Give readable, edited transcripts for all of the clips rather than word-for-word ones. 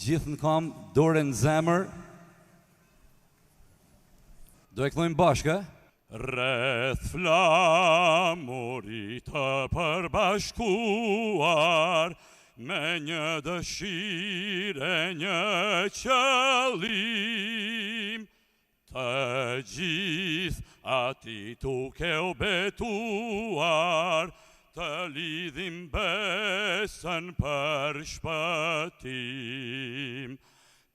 gjithë në kam dorën në zemër. Do e këthojmë bashkë, Rreth flamurit të përbashkuar, me një dëshire, një qëllim, të gjithë ati tuke u betuar, të lidhim besën për shpëtim.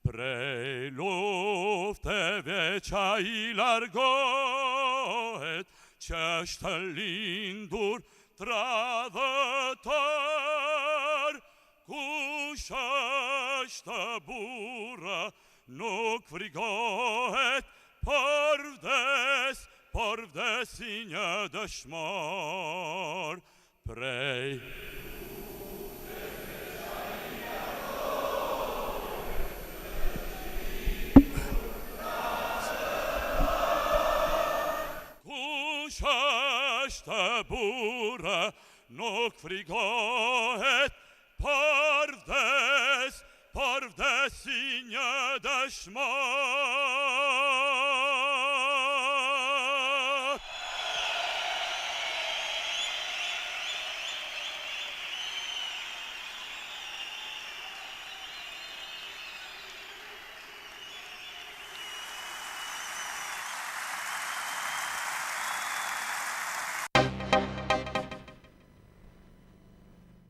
Prej lufteve qa i largohet, që është lindur tradhëtar, kush është burra nuk frigohet, por vdesi një dëshmor. Prej kush është burra nuk frigohet, por vdesi një dëshmor.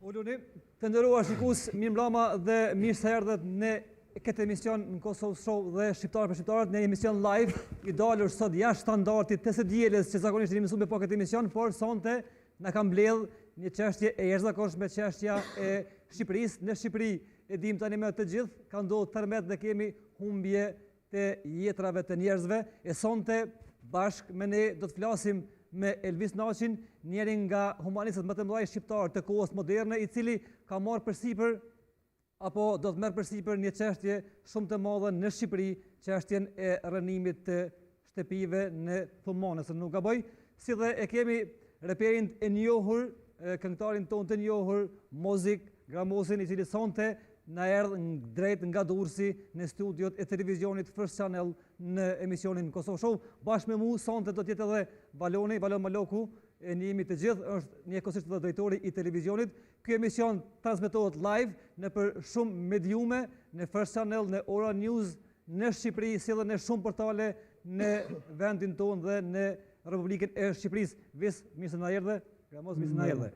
Uluni, të nderuar shikues, mirëmbrëma dhe mirë se erdhët në këtë emision në Kosovë Show dhe Shqiptar për Shqiptarët, në emision live i dalur sot jashtë standardit të së dielës që zakonisht jemi mësuar me po këtë emision, por sonte na ka mbledh një çështje e jashtëzakonshme, çështja e Shqipërisë. Në Shqipëri e dim tani me të gjithë, ka ndodhur tërmet dhe kemi humbje të jetrave të njerëzve. E sonte bashkë me ne do të flasim me Elvis Naqin, njëri nga humanistët më të mëdhenj shqiptar të kohës moderne, i cili ka marrë përsipër apo do të merr përsipër një çështje shumë të madhe në Shqipëri, çështjen e rënimit të shtëpive në Thumane, se nuk gaboj, si dhe e kemi reperin e njohur, këngëtarin tonë të njohur, Mozik, Gramosin, i cili sonte na erdhë drejt nga Durrësi në studiot e televizionit First Channel në emisionin Kosovë Show. Bashkë me mu sonte do t'jetë edhe Valon Maloku, e njihemi të gjithë, është njëkohësisht edhe drejtori i televizionit. Ky emision transmetohet live në për shumë mediume, në First Channel, në Ora News, në Shqipëri, si dhe në shumë portale në vendin tonë dhe në Republikën e Shqipërisë. Mirë se na erdhe, Gramos, mirë se na erdhe.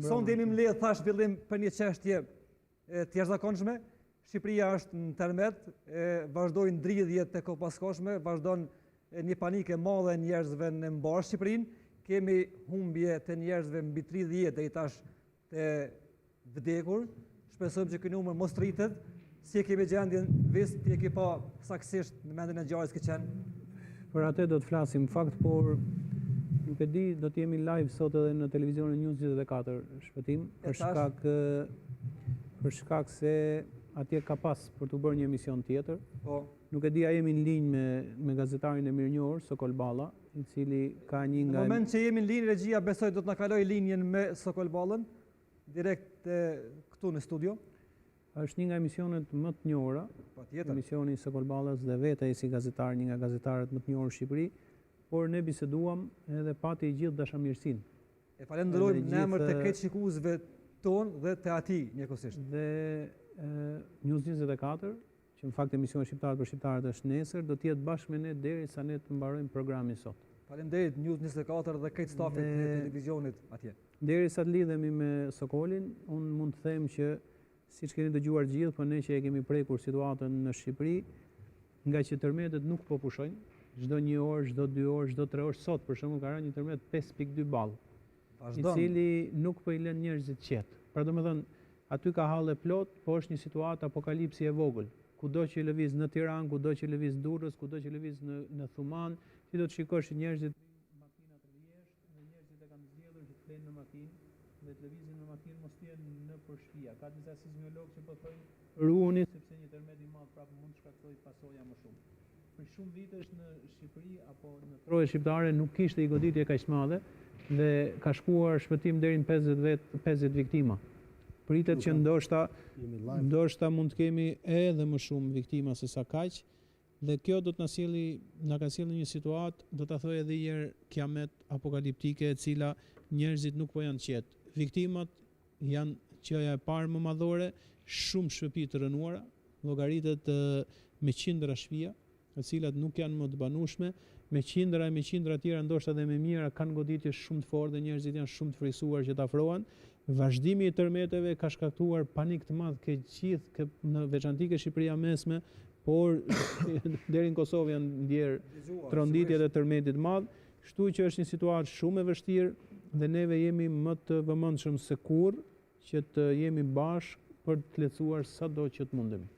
Sonte jemi mbledhur thash fillim për një çështje të jashtëzakonshme. Shqipëria është në tërmet, vazhdojnë ndridhjet të kopaskoshme, vazhdon një panike madhe njerëzve në mbar Shqipërinë. Kemi humbje të njerëzve mbi 30 deri tash të vdekur. Shpresojmë që ky numër mos rritet. Si e kemi gjendjen vis, ti e ke pa saktësisht në mendjen e ngjarjes që kanë. Për atë do të flasim fakt, por nuk e di, do të jemi live sot edhe në televizionin News 24 shpëtim, për shkak se atje ka pas për të bërë një emision tjetër. Po. Nuk e di, a jemi në linjë me gazetarin e mirënjohur, Sokol Balla, i cili ka një nga... Në moment që jemi në linjë, regjia besoj do të na kaloj linjën me Sokol Ballën, direkt këtu në studio. Është një nga emisionet më të njohura, emisioni Sokol Ballas dhe vete si gazetar, një nga gazetarët më të njohur në Shqipëri, por ne biseduam edhe pati i gjithë dashamirësinë. E falenderojmë në emër të këtë shikuesve tonë dhe të atij njëkohësisht. Dhe News 24, që në fakt emisioni Shqiptar për Shqiptarët është nesër, do të jetë bashkë me ne derisa ne të mbarojmë programin sot. Faleminderit News 24 dhe këtë stafit të televizionit atje. Derisa të lidhemi me Sokolin, unë mund të them që siç keni dëgjuar gjithë, po ne që e kemi prekur situatën në Shqipëri, nga që tërmetet nuk po pushojnë, çdo 1 orë, çdo 2 orë, çdo 3 orë, sot për shembull ka rënë një tërmet 5.2 ball, i cili nuk po i lën njerëzit qetë. Pra domethënë, aty ka halle plot, po është një situatë apokalipsi e vogël. Kudo që lëviz në Tiranë, kudo që lëviz Durrës, kudo që lëviz në Thuman, ti do të shikosh njerëzit makinat rrjedh dhe njerëzit e kanë zgjedhur që të flenë në makinë dhe të lëvizin në makinë, mos të jenë në shtëpia. Ka disa sismologë që po thonë ruani sepse një tërmet i madh prapë mund të shkaktojë pasoja më shumë. Për shumë vitesh në Shqipëri apo në troje shqiptare nuk kishte i goditje kaq të madhe dhe ka shkuar shpëtim deri në 50 viktima. pritet që ndoshta mund të kemi edhe më shumë viktima se sa kaq, dhe kjo do të na ka sjellë një situatë, do ta thoj edhe një herë, kiamet apokaliptike, e cila njerëzit nuk po janë qetë. Viktimat janë qëja e parë më madhore, shumë shtëpi të rënuara, llogaritet me qindra shtëpia, të cilat nuk janë më të banueshme, me qindra tjera ndoshta edhe me mira kanë goditje shumë të fortë dhe njerëzit janë shumë të frikësuar që të afrohen. Vazhdimi i tërmeteve ka shkaktuar panik të madh ke gjithë në veçantë ke Shqipëria mesme, por deri në Kosovë janë ndjerë tronditjet e tërmetit madh, kështu që është një situatë shumë e vështirë dhe neve jemi më të vëmendshëm se kurrë që të jemi bashkë për të lehtësuar sado që të mundemi.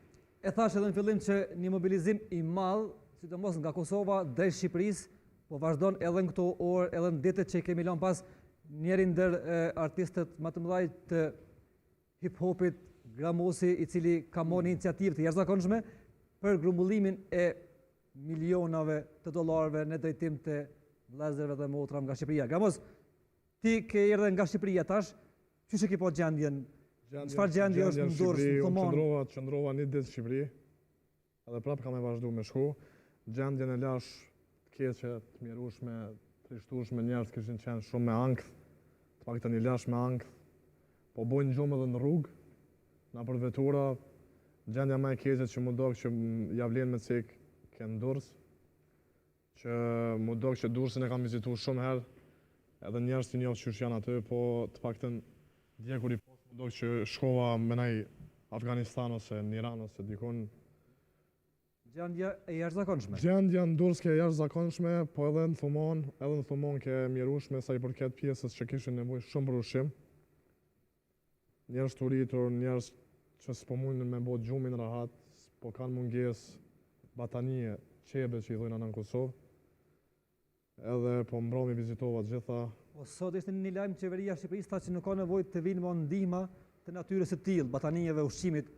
E thash edhe në fillim që një mobilizim i madh, sidomos nga Kosova drejt Shqipërisë, po vazhdon edhe në këto orë, edhe në ditët që i kemi lënë pas, njëri ndër artistët më të mëdhej të hip-hopit, Gramosi, i cili ka marrë iniciativë të jashtëzakonshme për grumbullimin e milionave të dollarëve në drejtim të vëllezërve dhe motra nga Shqipëria. Gramos, ti ke erdhur nga Shqipëria tash, çu ke po gjendjen? Çfarë gjendje është në Durrës, në Thomon? Qëndrova një ditë në Shqipëri, edhe prapë kam e vazhdu me shku. Gjendjen e lash të keqe, të mjerueshme, trishtueshme, njerëz kishin qenë shumë me ankth, të paktën një lash me ankth, po bojnë gjumë edhe në rrugë, na për vetura. Gjendja më e keqe që mu dok që ja vlen me cek ke në Durrës, që mu dok që Durrësin e kam vizituar shumë herë, edhe njerëz të njoh që janë aty, po të paktën dje kur i do që shkova me naj Afganistan ose në Iran ose dikun. Gjendja e jashtëzakonshme. Gjendja në Durrës ke jashtëzakonshme, po edhe në Thomon ke mjerueshme sa i përket pjesës që kishin nevojë shumë për ushqim. Njerëz të rritur, njerëz që s'po mundin me bë gjumin rahat, po kanë mungesë batanie, qebe që i thojnë anë në Kosovë. Edhe po mbrëmi vizitova të gjitha. Po sot ishte një lajm qeveria e Shqipërisë tha që nuk ka nevojë të vinë më ndihma të natyrës së tillë, batanijeve, ushqimit.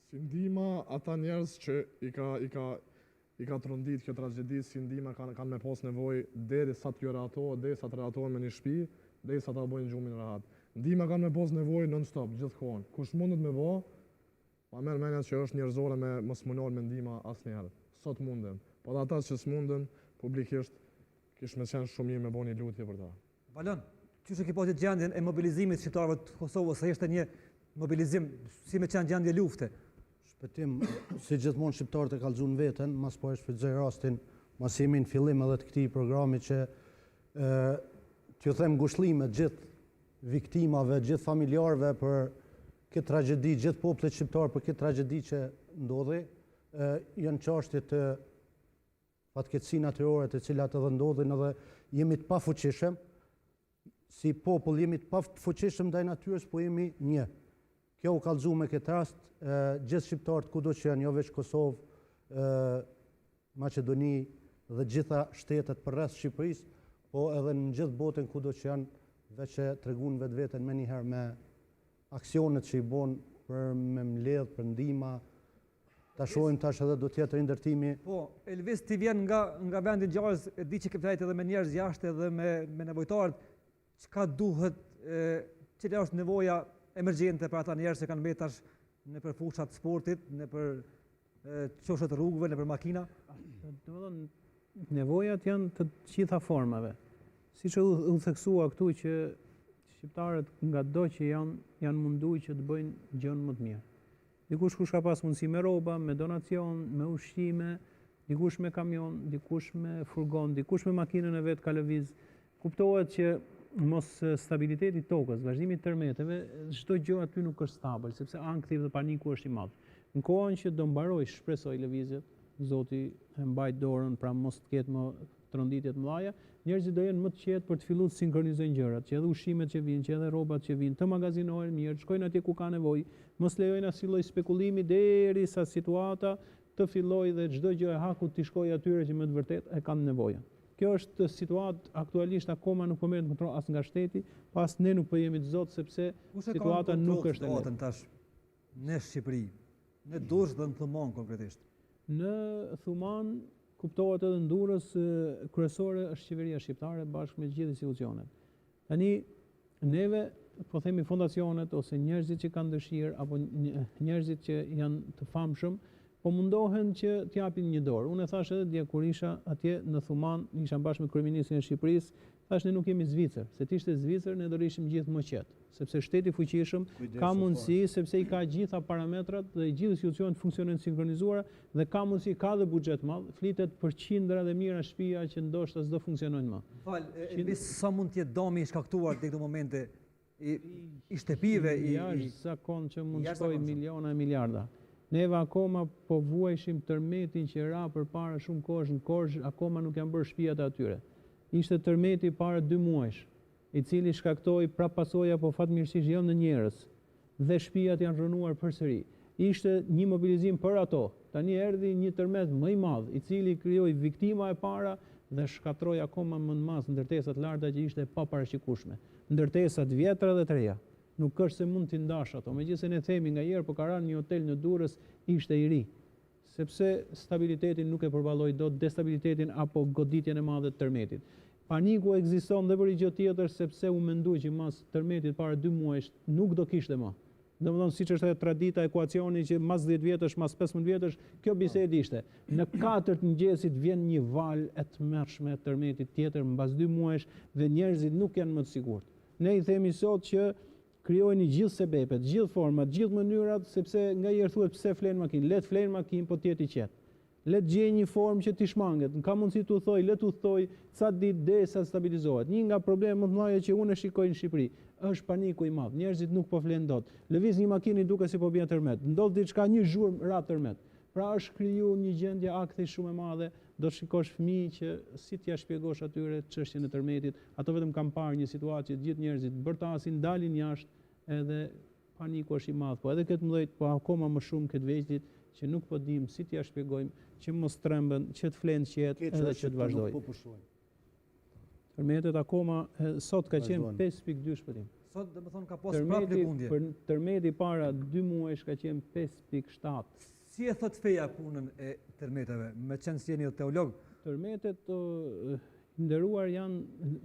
Si ndihma ata njerëz që i ka trondit kjo tragjedi, si ndihma kanë me pas nevojë derisa të ratohen, derisa të ratohen me një shtëpi, derisa ta bëjnë gjumin rahat. Ndihma kanë me pas nevojë non stop, gjithkohon. Kush mundet me bë, pa merr mendja që është njerëzore me mos mundohen me ndihma asnjëherë. Sot mundem, po ata që s'mundën publikisht kish me qenë shumë mirë me bëni lutje për ta. Valon, çu ke pasur gjendjen e mobilizimit shqiptarëve të Kosovës, sa ishte një mobilizim si me qenë gjendje lufte? Shpëtim, si gjithmonë shqiptarët e kallëzun veten, mas po e shfrytëzoj rastin, mas jemi në fillim edhe të këtij programi që t'ju them ngushëllime gjithë viktimave, gjithë familjarëve për këtë tragjedi, gjithë popullit shqiptar për këtë tragjedi që ndodhi, janë çështje të fatkeqësi natyrore të cilat edhe ndodhin edhe jemi të pafuqishëm. Si popull jemi të pafuqishëm ndaj natyrës, po jemi një. Kjo u kallëzu me këtë rast, gjithë shqiptarët kudo që janë, jo veç Kosovë, Maqedoni dhe gjitha shtetet përreth Shqipërisë, po edhe në gjithë botën kudo që janë, veç që tregun vetveten më njëherë me aksionet që i bën për me mbledh, për ndihma. Ta shohim tash edhe do të jetë rindërtimi. Po, Elvis ti vjen nga vendi i Gjarës, e di që ke fjalë edhe me njerëz jashtë edhe me nevojtarët. Çka duhet, cila është nevoja emergjente për ata njerëz që kanë mbetur tash nëpër fushat të sportit, nëpër çoshet të rrugëve, nëpër makina? Domethënë, nevojat janë të gjitha formave. Siç u theksua këtu që shqiptarët ngado që janë munduar që të bëjnë gjën më të mirë. Dikush kush ka pas mundësi me rroba, me donacion, me ushqime, dikush me kamion, dikush me furgon, dikush me makinën e vet ka lëviz. Kuptohet që mos stabiliteti i tokës, vazhdimi i tërmeteve, çdo gjë aty nuk është stabil, sepse ankthi dhe paniku është i madh. Në kohën që do mbaroj, shpresoj lëvizjet, Zoti e mbajt dorën, pra mos të ketë më tronditje të mëdha, njerëzit do jenë më të qetë për të filluar të sinkronizojnë gjërat, që edhe ushqimet që vinë, që edhe rrobat që vinë, të magazinohen mirë, shkojnë atje ku ka nevojë, mos lejojnë asnjë lloj spekulimi derisa situata të fillojë dhe çdo gjë e hakut të shkojë atyre që më të vërtet e kanë nevojë. Kjo është situatë aktualisht akoma nuk po merret kontroll as nga shteti, pas ne nuk po jemi të zot sepse situata nuk është e lehtë tash në Shqipëri, në Durrës dhe në Thomon konkretisht. Në Thomon kuptohet edhe në Durrës kryesore është qeveria shqiptare bashkë me gjithë institucionet. Tani neve po themi fondacionet ose njerëzit që kanë dëshirë apo njerëzit që janë të famshëm, po mundohen që t'japin një dorë. Unë e thash edhe dje kur isha atje në Thuman, isha bashkë me kryeministrin e Shqipërisë, thash ne nuk jemi Zvicër, se t'ishte Zvicër ne do rishim gjithë më qetë, sepse shteti fuqishëm ka mundësi, sepse i ka gjitha parametrat dhe gjithë institucionet funksionojnë sinkronizuara dhe ka mundësi, ka dhe buxhet madh, flitet për qindra dhe mijëra shtëpia që ndoshta s'do funksionojnë më. Elvis, sa mund të jetë dami i shkaktuar tek këto momente i shtëpive jashtëzakonisht që mund shkojë miliona e miliarda. Neve akoma po vuajshim tërmetin që ra përpara shumë kohësh në Korçë, akoma nuk janë bërë shtëpiat e atyre. Ishte tërmeti para 2 muajsh, i cili shkaktoi prap pasoja po fatmirësisht jo në njerëz dhe shtëpiat janë rënuar përsëri. Ishte një mobilizim për ato. Tani erdhi një tërmet më i madh, i cili krijoi viktima e para dhe shkatroi akoma më në mas ndërtesat larta që ishte pa paraqikueshme. Ndërtesat vjetra dhe të reja. Nuk është se mund t'i ndash ato, megjithëse ne themi nga herë, po ka rënë një hotel në Durrës ishte i ri, sepse stabilitetin nuk e përballoi dot destabilitetin apo goditjen e madhe të tërmetit. Paniku ekziston dhe për gjë tjetër sepse u mendoi që mas tërmetit para 2 muajsh nuk do kishte më. Domethënë siç është edhe tradita ekuacioni që mas 10 vjetësh, mas 15 vjetësh, kjo bisedë ishte. Në 4 mëngjesit vjen një val e tmerrshme tërmetit tjetër mbas 2 muajsh dhe njerëzit nuk janë më të sigurt. Ne i themi sot që krijojnë gjithë sebepet, gjithë format, gjithë mënyrat, sepse nga herë thuhet pse flen makinë, le të flen makinë, po të jetë i qetë. Le të gjejë një formë që t'i shmanget. Ka mundësi t'u thoj, le t'u thoj ca ditë derisa stabilizohet. Një nga problemet më të mëdha që unë shikoj në Shqipëri është paniku i madh. Njerëzit nuk po flen dot. Lëviz një makinë duke si po bie tërmet. Ndodh diçka një zhurmë ra tërmet. Pra është kriju një gjendje akthi shumë e madhe. Do të shikosh fëmijë që si t'ja shpjegosh atyre çështjen e tërmetit. Ato vetëm kanë parë një situatë që gjithë njerëzit bërtasin, dalin jashtë, edhe paniku është i madh. Po edhe këtë mëdhejt, po akoma më shumë këtë veçlit që nuk po dim si t'ja shpjegojmë, që mos tremben, që të flenë qetë edhe që të vazhdojë. Tërmetet akoma sot ka qenë 5.2 shpëtim. Sot do të thonë ka pas prapë lëkundje. Për tërmeti para 2 muajsh ka qenë 5.7. Si e thot feja punën e tërmeteve, me qenë si jeni teolog? Tërmetet nderuar janë,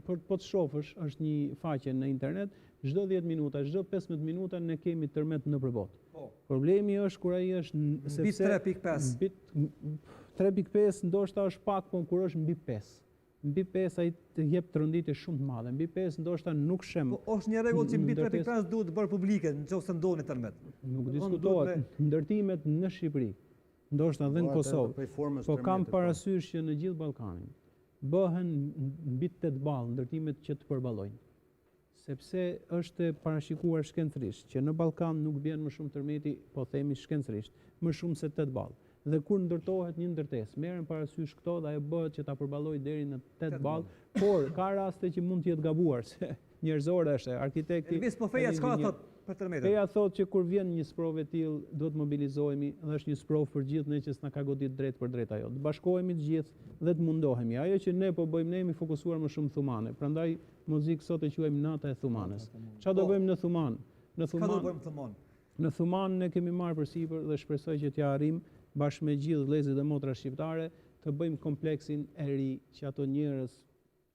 po të shofësh, është një faqe në internet, çdo 10 minuta, çdo 15 minuta ne kemi tërmet në përbot. Problemi është kur ai është mbi 3.5. 3.5 ndoshta është pak, po kur është mbi 5. Mbi 5 ai të jep tronditje shumë të madhe. Mbi 5 ndoshta nuk shem. Po është një rregull që mbi 3.5 duhet të bërë publike nëse ndodhi tërmet. Nuk diskutohet. Ndërtimet në Shqipëri, ndoshta edhe në Kosovë, po kam parasysh që në gjithë Ballkanin bëhen mbi 8 ballë ndërtimet që të përballojnë. Sepse është parashikuar shkencërisht që në Ballkan nuk bën më shumë tërmeti, po themi shkencërisht, më shumë se 8 ballë. Dhe kur ndërtohet një ndërtesë, merren parasysh këto dhe ajo bëhet që ta përballojë deri në 8 ballë, por ka raste që mund të jetë gabuar, se njerëzore është, arkitekti. Elvis, po feja çka thot për tërmetet? Feja thot që kur vjen një sprovë e tillë, duhet mobilizohemi dhe është një sprovë për gjithë ne që s'na ka godit drejt për drejt ajo. Të bashkohemi të gjithë dhe të mundohemi. Ajo që ne po bëjmë, ne jemi fokusuar më shumë Thumane. Prandaj Mozik sot e quajmë nata e Thumanës. Çfarë do bëjmë në Thuman? Në Thuman ne kemi marrë përsipër dhe shpresoj që t'ja arrijmë bashkë me gjithë vëllezërit dhe motrat shqiptare të bëjmë kompleksin e ri që ato njerëz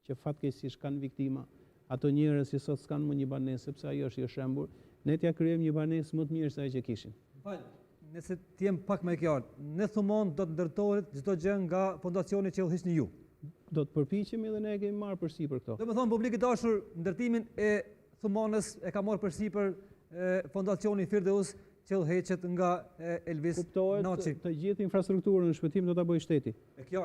që fatkeqësisht kanë viktima, ato njerëz që sot s'kanë më një banesë sepse ajo është i shembur, ne t'ja krijojmë një banesë më të mirë se ajo që kishin. Nëse t'jem pak më e qartë, në Thuman do të ndërtohet çdo gjë nga fondacioni që udhëhiqni ju. Do të përpiqemi dhe ne e kemi marrë përsipër këto. Domethënë publik i dashur, ndërtimin e Thumanës e ka marrë përsipër fondacioni Firdeus që udhëheqet nga Elvis Naçi. Të gjithë infrastrukturën në shpëtim do ta bëjë shteti.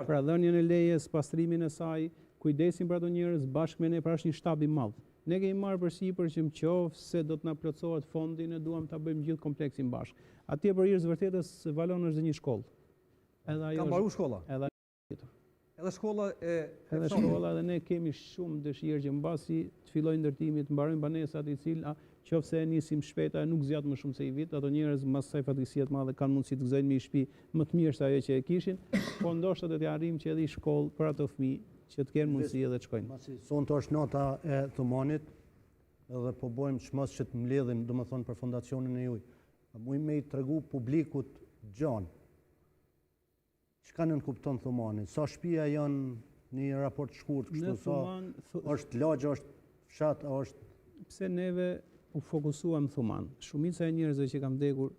Pra dhënien e lejes, pastrimin e saj, kujdesin për ato njerëz bashkë me ne, pra është një shtab i madh. Ne kemi marrë përsipër që nëse do të na plotësohet fondi, ne duam ta bëjmë gjithë kompleksin bashkë. Atje për hir të vërtetës valon është një shkollë. Edhe ajo ka mbaruar shkolla. Edhe shkolla dhe ne kemi shumë dëshirë që mbasi të fillojë ndërtimi, të mbarojnë banesat i cila qofse e nisim shpejt, nuk zgjat më shumë se i vit, ato njerëz mbas saj fatkeqësia të madhe kanë mundësi të gëzojnë me një shtëpi më të mirë se ajo që e kishin, po ndoshta do t'ja arrijmë që edhe i shkollë për ato fëmijë që të kenë mundësi edhe të shkojnë. Pasi sonte është nota e Thumanit, edhe po bëjmë çmos që të mbledhim, domethënë për fondacionin e juaj. Mujmë me i tregu publikut gjanë. Çka nën kupton Thumani? Sa shtëpia janë në një raport shkurt kështu sa është lagja, është fshat, është pse neve u fokusua në Thuman. Shumica e njerëzve që kam vdekur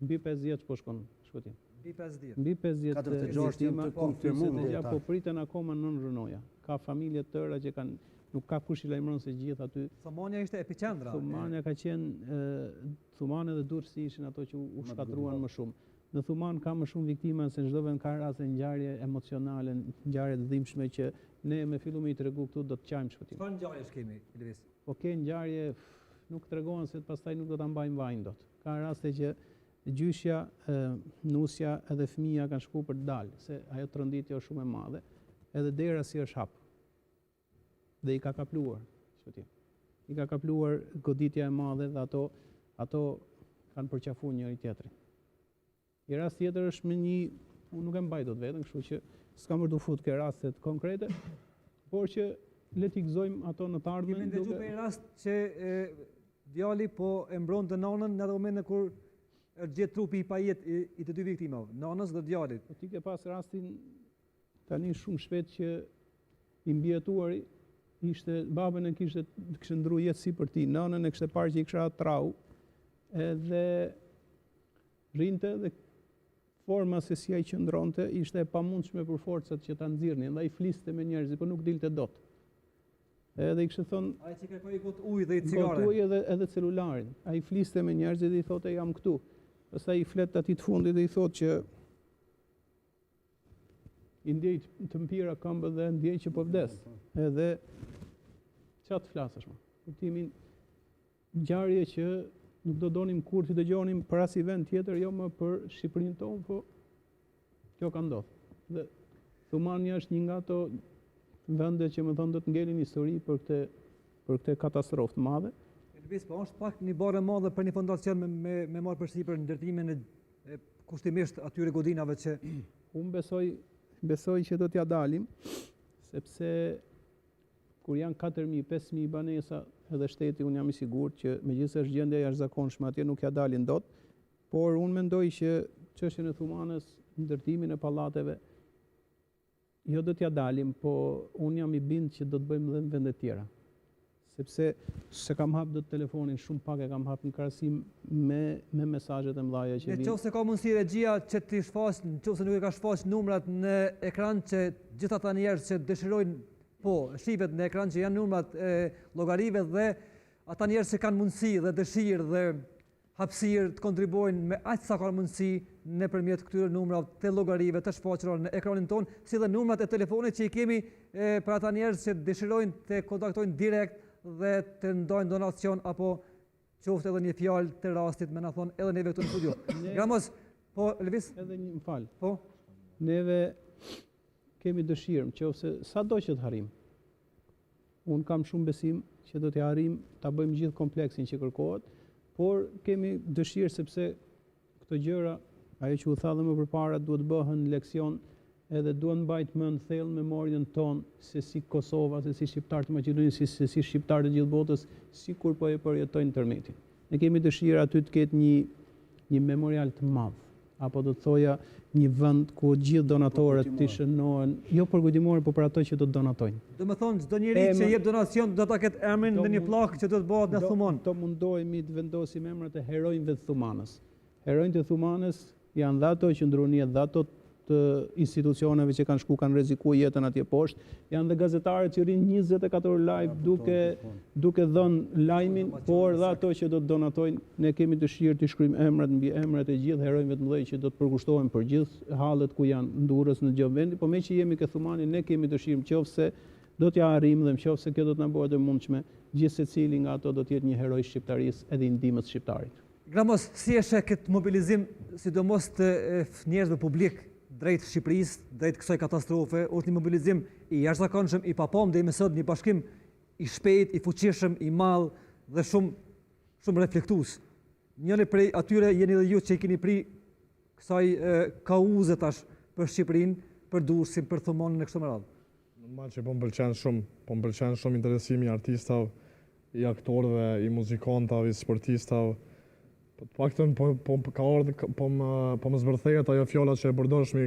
mbi 50 po shkon shpëtim. Mbi 50. Mbi 50 46 janë të konfirmuar. ja po priten akoma nën rënoja. Ka familje të tëra që kanë nuk ka kush i lajmëron se gjithë aty. Thumania ishte epicendra. Thumania ka qenë Thumania dhe Durrësi ishin ato që u shkatruan më shumë. Në Thuman ka më shumë viktima se çdo vend ka raste ngjarje emocionale, ngjarje të dhimbshme që ne me filluam i tregu këtu do të qajmë shpëtim. Çfarë ngjarjesh kemi, Elvis? Po ke ngjarje nuk tregohen se pastaj nuk do ta mbajnë vajin dot. Ka raste që gjyshja, nusja edhe fëmia kanë shkuar për të dalë, se ajo tronditje është shumë e madhe, edhe dera si është hap. Dhe i ka kapluar shpëtim. I ka kapluar goditja e madhe dhe ato kanë përqafuar njëri tjetrin. I rast tjetër është me një, unë nuk e mbaj dot vetëm, kështu që s'kam për të fut ke rastet konkrete, por që le t'i gëzojmë ato në të ardhmen. Kemi ndëgjuar për një rast që djali po e mbronte nënën në atë moment kur gjet trupi i pajet i të dy viktimave, nënës dhe djalit. Po ti ke pas rastin tani shumë shpejt që i mbijetuari ishte babën e kishte ndru jetë si për ti, nënën e kishte parë që i kisha trau, edhe rinte dhe forma se si ai qëndronte ishte e pamundshme për forcat që ta nxirrnin, dhe ai fliste me njerëzit, por nuk dilte dot. Edhe i kishte thonë, ai që kërkoi got ujë dhe i cigare. Got ujë edhe celularin. Ai fliste me njerëzit dhe i thotë jam këtu. Pastaj i flet atij të fundit dhe i thotë që i ndjej të mpira këmbët dhe ndjej që po vdes. Edhe çfarë të flasësh më? Kuptimin ngjarje që nuk do donim kur të dëgjonim për as i vend tjetër, jo më për Shqipërinë tonë, po kjo ka ndodhur. Dhe Thumania është një nga ato vende që më thonë do të ngelin histori për këtë katastrofë të madhe. Elvis, po është pak një barë e madhe për një fondacion me marrë përsipër ndërtimin e kushtimisht atyre godinave që unë besoj që do t'ja dalim, sepse kur janë 4.000, 5.000 banesa edhe shteti, unë jam i sigurt që megjithëse është gjendja e jashtëzakonshme atje nuk ja dalin dot, por unë mendoj që çështjen e Thumanës, ndërtimin e pallateve, jo do t'ja dalim, po unë jam i bindë që do të bëjmë edhe në vende tjera. Sepse se kam hap dot telefonin, shumë pak e kam hap në krahasim me mesazhet e mëdha që vijnë. Nëse ka mundësi regjia që ti shfaq, nëse nuk e ka shfaq numrat në ekran që gjithë ata njerëz që dëshirojnë po, shihet në ekran që janë numrat e llogarive dhe ata njerëz që kanë mundësi dhe dëshirë dhe hapësirë të kontribuojnë me aq sa ka mundësi nëpërmjet këtyre numrave të llogarive të shfaqura në ekranin ton, si dhe numrat e telefonit që i kemi për ata njerëz që dëshirojnë të kontaktojnë direkt dhe të ndajnë donacion apo qoftë edhe një fjalë të rastit me na thonë edhe neve këtu në studio. Gramos, po Elvis, edhe një fal. Po. Neve kemi dëshirë, nëse sado që të harrim. Unë kam shumë besim që do të arrim ta bëjmë gjithë kompleksin që kërkohet, por kemi dëshirë sepse këto gjëra, ajo që u tha dhe më përpara, duhet bëhen leksion edhe duhet mbajt më në thellë memorien tonë se si Kosova, se si shqiptarët e Maqedonisë, se si shqiptarët e gjithë botës, sikur po e përjetojnë tërmetin. Ne kemi dëshirë aty të ketë një memorial të madh, apo do të thoja një vend ku gjithë donatorët të shënohen, jo për kujtimore, por për ato që do të donatojnë. Do të thonë çdo njeri që jep donacion do ta ketë emrin në një pllakë që do të bëhet në Thuman. Do mundohemi të vendosim emrat e heronjve të Thumanës. Heronjtë e Thumanës janë dhe ato që ndruan dhe ato të institucioneve që kanë shku, kanë rrezikuar jetën atje poshtë, janë dhe gazetarët që rinë 24 orë live duke dhënë lajmin, por dhe ato që do të donatojnë. Ne kemi dëshirë të shkruajmë emrat mbi emrat e gjithë heronjve të mëdhenj që do të përkushtohen për gjithë hallet ku janë ndurës në gjë vendi, por me që jemi ke Thumani, ne kemi dëshirë nëse do t'ja arrijmë dhe nëse kjo do të na bëhet e mundshme, gjithë secili nga ato do të jetë një heroj shqiptarisë edhe i ndihmës shqiptarit. Gramos, si është këtë mobilizim, sidomos të njerëzve publik drejt Shqipërisë, drejt kësaj katastrofe, është një mobilizim i jashtëzakonshëm, i papam dhe i mësot, një bashkim i shpejt, i fuqishëm, i madh dhe shumë reflektues. Njëri prej atyre jeni dhe ju që i keni pri kësaj kauze tash për Shqipërinë, për Durrësin, për Thumanin e kështu me radhë. Normal që po më pëlqen shumë interesimi i artistave, i aktorëve, i muzikantave, i sportistave. Të paktën po më zbërthejet ajo fjala që e përdorshmi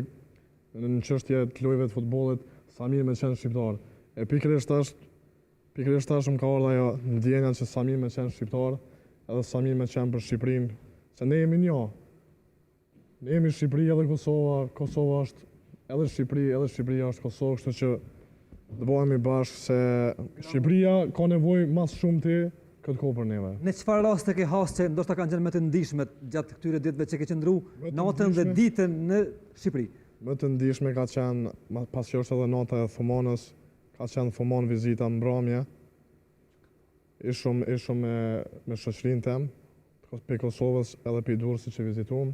në çështje të lojëve të futbollit, sa mirë me qenë shqiptar. E pikërisht tash më ka ardhur ajo ndjenja që sa mirë me qenë shqiptar, edhe sa mirë me qenë për Shqipërinë, se ne jemi një. Ne jemi Shqipëri edhe Kosova, Kosova është edhe Shqipëri, edhe Shqipëria është Kosovë, kështu që të bëhemi bashkë se Shqipëria ka nevojë mas shumë ti këtë kohë për neve. Në çfarë raste ke hasë që ndoshta kanë qenë më të ndihshme gjatë këtyre ditëve që ke qëndru natën dhe ditën në Shqipëri? Më të ndihshme ka qenë, pas që është edhe nota e Thumonës, ka qenë Thumon vizita mbrëmje. Ishëm me shoqërinë tem, për Kosovës edhe për Durrësit që vizituam.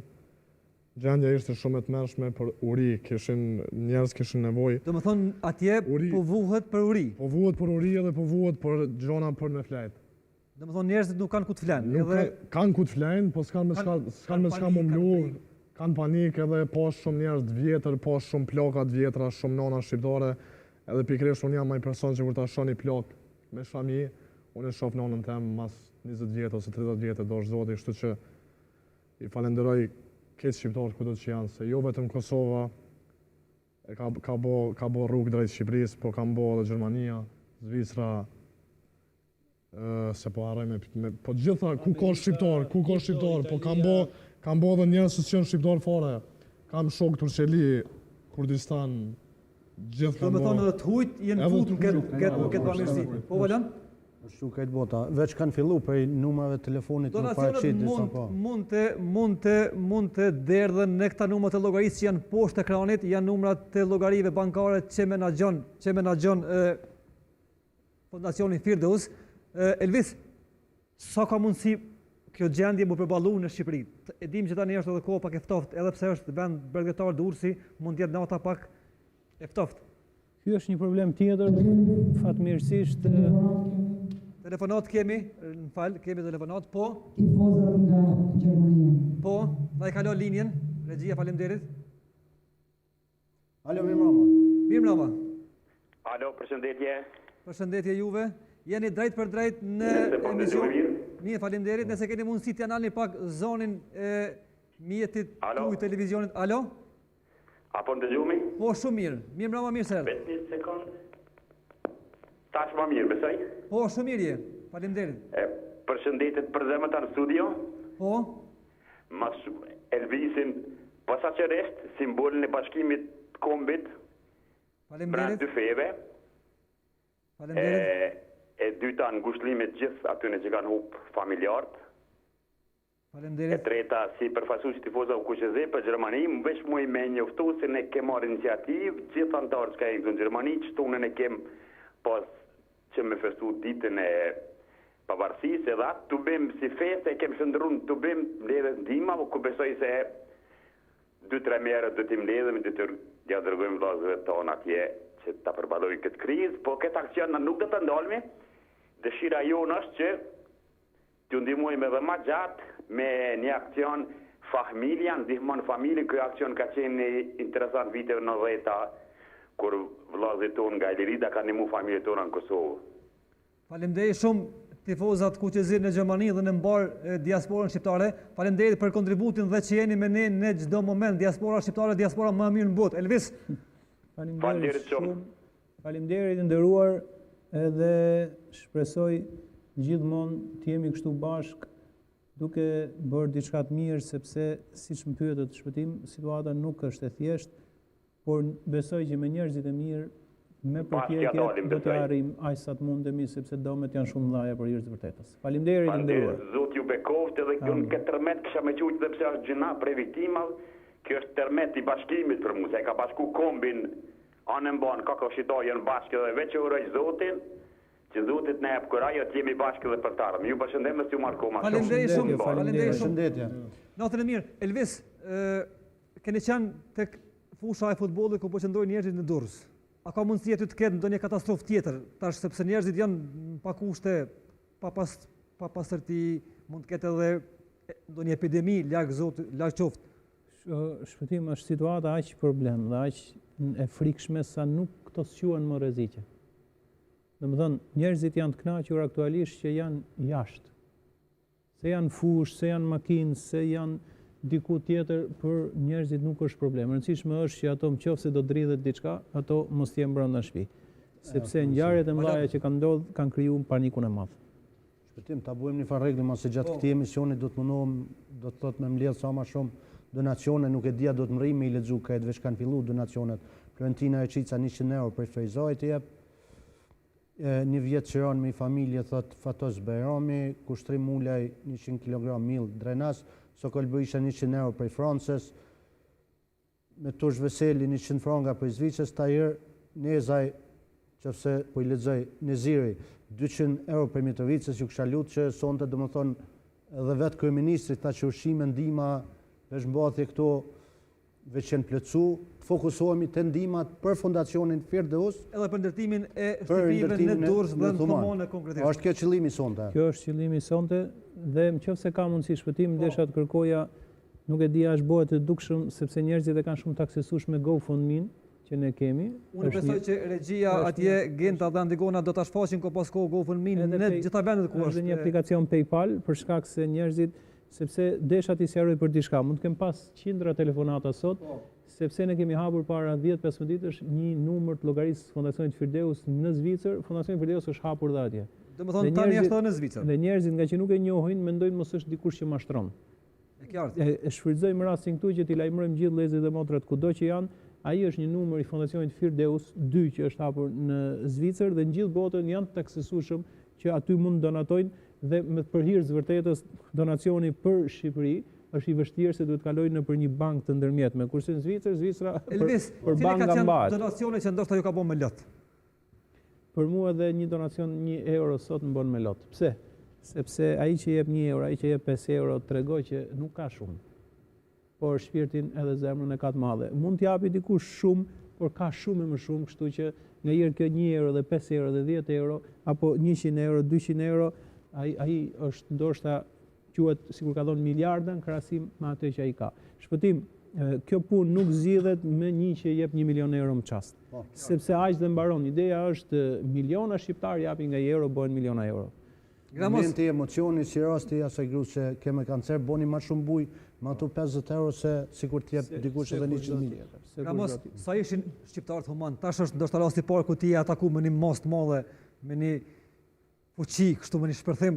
Gjendja ishte shumë e tmerrshme për uri, njerëz kishin nevojë. Do të thonë atje po vuhet për uri. Po vuhet për uri edhe po vuhet për gjona për me flajt. Do të thonë njerëzit nuk kanë ku të flanë. Kanë ku të flajnë, po s'kan me çka më mlu, kanë panik edhe po shumë njerëz të vjetër, po shumë ploka të vjetra, shumë nona shqiptare, edhe pikërisht unë jam ai person që kur ta shoh një plok me shami, unë e shoh nonën tem mas 20 vjet ose 30 vjet dorë Zoti, kështu që i falenderoj këtë shqiptarë kudo që janë, se jo vetëm Kosova ka bo rrugë drejt Shqipërisë, po kanë bo edhe Gjermania, Zvicra, se po harroj po gjitha ku ka shqiptar, po kanë bo edhe njerëz që janë shqiptar fare. Kam shok Turqeli, Kurdistan, gjithë kanë bo. Do të thonë edhe të hujt jenë futur këtë bamirësi. Po valon? Ashtu këtë bota, veç kanë fillu për numrave telefonit në paraqitje sa po. Mund të derdhen në këta numra të llogarisë që janë poshtë ekranit, janë numrat të llogarive bankare që menaxhon Fondacioni Firdaus. Elvis, sa ka mundësi kjo gjendje mu përballu në Shqipëri? E dim që tani është edhe kohë pak e ftoftë, edhe pse është vend bregdetar Durrësi, mund të jetë nata pak e ftoftë. Ky është një problem tjetër, fatmirësisht. Telefonat kemi, kemi telefonat, po? Tifozët nga Gjermania. Po, na i kalon linjen, regjia, faleminderit. Alo, mirëmbrëma. Mirëmbrëma. Alo, përshëndetje. Përshëndetje juve. Jeni drejt për drejt në emision. Mirë, faleminderit. Nëse keni mundësi të analni pak zonin e mjetit tuaj televizionit. Alo? Apo ndëgjumi? Po, shumë mirë. Mirëmbrëma, mirë se erdhët. Vetëm një sekond. Tash më mirë, besoj? Po, shumë mirë je. Faleminderit. Përshëndetet për zemët në studio. Po? Mas Elvisin, posaçërisht simbolin e bashkimit kombit. Faleminderit. Brand dy feve. Faleminderit. E dyta ngushëllimit gjithë atyre që kanë hup familjarët. E Faleminderit. treta si përfaqësues tifozë u kushëze për Gjermani, më veç mu i me njoftu se ne kem marrë iniciativë, gjithë antarë që ka në Gjermani, që tunën e kem pas që me festu ditën e pavarësisë, edhe atë të bëjmë si feste, e kem shëndrun të bëjmë mbledhje ndihma, po ku besoj se 2-3 merë do t'i mbledhemi, do t'ja dërgojmë vllazëve tonë atje që ta përballojnë këtë krizë, po këtë aksion nuk do të ndalmi. Dëshira jonë është që t'ju ndihmojmë edhe më gjatë me një aksion familja, ndihmon familjen. Ky aksion ka qenë interesant viteve 90-ta, kur vllazët tonë nga Ilirida kanë ndihmu familjet tona në Kosovë. Faleminderit shumë tifozat kuqezir në Gjermani dhe në mbar diasporën shqiptare. Faleminderit për kontributin dhe që jeni me ne në çdo moment. Diaspora shqiptare, diaspora më e mirë në botë. Elvis. Faleminderit shumë. Faleminderit nderuar, edhe shpresoj gjithmonë të jemi kështu bashk duke bërë diçka të mirë, sepse siç më pyetët shpëtim, situata nuk është e thjeshtë, por besoj që me njerëzit e mirë, me përpjekje do të arrijmë aq sa të mundemi, sepse domet janë shumë mëdha për hir të vërtetës. Faleminderit nderuar. Zoti ju bekoftë edhe kjo këtë tërmet kisha më thujt sepse është gjëna për viktimave. Kjo është tërmet i bashkimit për mua, se ka bashku kombin anën ban ka koshitoj janë bashkë dhe veç uroj Zotin, që Zotit na jap kurajë të jemi bashkë dhe për të ardhmen. Ju përshëndes me ju Markoma. Faleminderit shumë. Faleminderit shumë. Përshëndetje. Natën e mirë. Elvis, keni qenë tek fusha e futbollit ku po qëndrojnë njerëzit në Durrës. A ka mundësi aty të ketë ndonjë katastrofë tjetër, tash sepse njerëzit janë pa kushte, pa pastërti, mund të ketë edhe ndonjë epidemi, larg Zotit, larg qoftë. Shpëtim është situata aq problem dhe aq e frikshme sa nuk këto s'quhen më rreziqe. Domethënë, njerëzit janë të kënaqur aktualisht që janë jashtë. Se janë fush, se janë makinë, se janë diku tjetër, për njerëzit nuk është problem. Rëndësishme është që ato nëse do dridhet diçka, ato mos të jenë brenda në shtëpi. Sepse ngjarjet e mëdha që kanë ndodhur kanë krijuar panikun e madh. Shpëtim, ta bujmë një farë rregull, se gjatë këtij emisioni do të mundohem, do të thotë me mbledh sa më shumë donacione, nuk e dia do të mrij me i lexu këtë veç kanë filluar donacionet. Florentina e Qica 100 euro për Fejzoj të jep. Një vjet qiron me i familje, thot Fatos Bajrami, kushtrim ulaj 100 kg mill drenas, Sokol Bëjsha 100 euro për Francës, me Tush Veseli 100 franga për Zvicës, Tajër Nezaj, qëfëse po i lexoj Neziri 200 euro për Mitrovicës, ju kisha lutë që sonte do më thonë edhe vetë kryeministri tha që ushqime ndihma veç mbathje këto veç janë plotsu, të fokusohemi te ndihmat për fondacionin Firdeus, edhe për ndërtimin e shtëpive në Durrës dhe në Thomone konkretisht. Është kjo qëllimi sonte. Kjo është qëllimi sonte dhe nëse ka mundësi shpëtim, desha të kërkoja, nuk e di a është bëhet e dukshëm sepse njerëzit e kanë shumë të aksesuar me GoFundMe që ne kemi. Unë besoj që regjia atje Genta dhe Antigona do ta shfaqin ko pas kohë GoFundMe në gjitha vendet ku është një aplikacion PayPal për shkak se njerëzit sepse desha ti sqaroj për diçka, mund të kem pas qindra telefonata sot, sepse ne kemi hapur para 10-15 ditësh një numër të llogarisë Fondacionit Firdeus në Zvicër, Fondacioni Firdeus është hapur dhe atje. Domethënë tani është edhe në Zvicër. Dhe njerëzit nga që nuk e njohin mendojnë mos është dikush që mashtron. E qartë. E shfrytëzojmë rastin këtu që t'i lajmërojmë gjithë vëllezërit dhe motrat kudo që janë. Ai është një numër i Fondacionit Firdeus 2 që është hapur në Zvicër dhe në gjithë botën janë të aksesueshëm që aty mund donatojnë dhe me përhir të vërtetës donacioni për Shqipëri është i vështirë se duhet kaloj në për një bankë të ndërmjetme. Kurse në Zvicër, për banka mbahet. Donacione që ndoshta ju ka bën me lot. Për mua edhe një donacion 1 euro sot më bën me lot. Pse? Sepse ai që jep 1 euro, ai që jep 5 euro tregoj që nuk ka shumë. Por shpirtin edhe zemrën e ka të madhe. Mund t'japi dikush shumë, por ka shumë e më shumë, kështu që nga herë kjo 1 euro dhe 5 euro dhe 10 euro apo 100 euro, 200 euro, ai është ndoshta quhet sikur ka dhënë miliardën krahasim me atë që ai ka. Shpëtim, kjo punë nuk zgjidhet me një që jep 1 milion euro në çast. Sepse aq dhe mbaron. Ideja është miliona shqiptar japin nga 1 euro bëhen miliona euro. Momenti emocioni si rasti asaj gruas që kemë kancer boni më shumë buj me ato 50 euro se sikur të jep dikush edhe 100.000. Ramos, sa ishin shqiptarët human, tash është ndoshta rasti i parë ku ti je ataku me një mos të madhe, me një fuqi, kështu me një shpërthim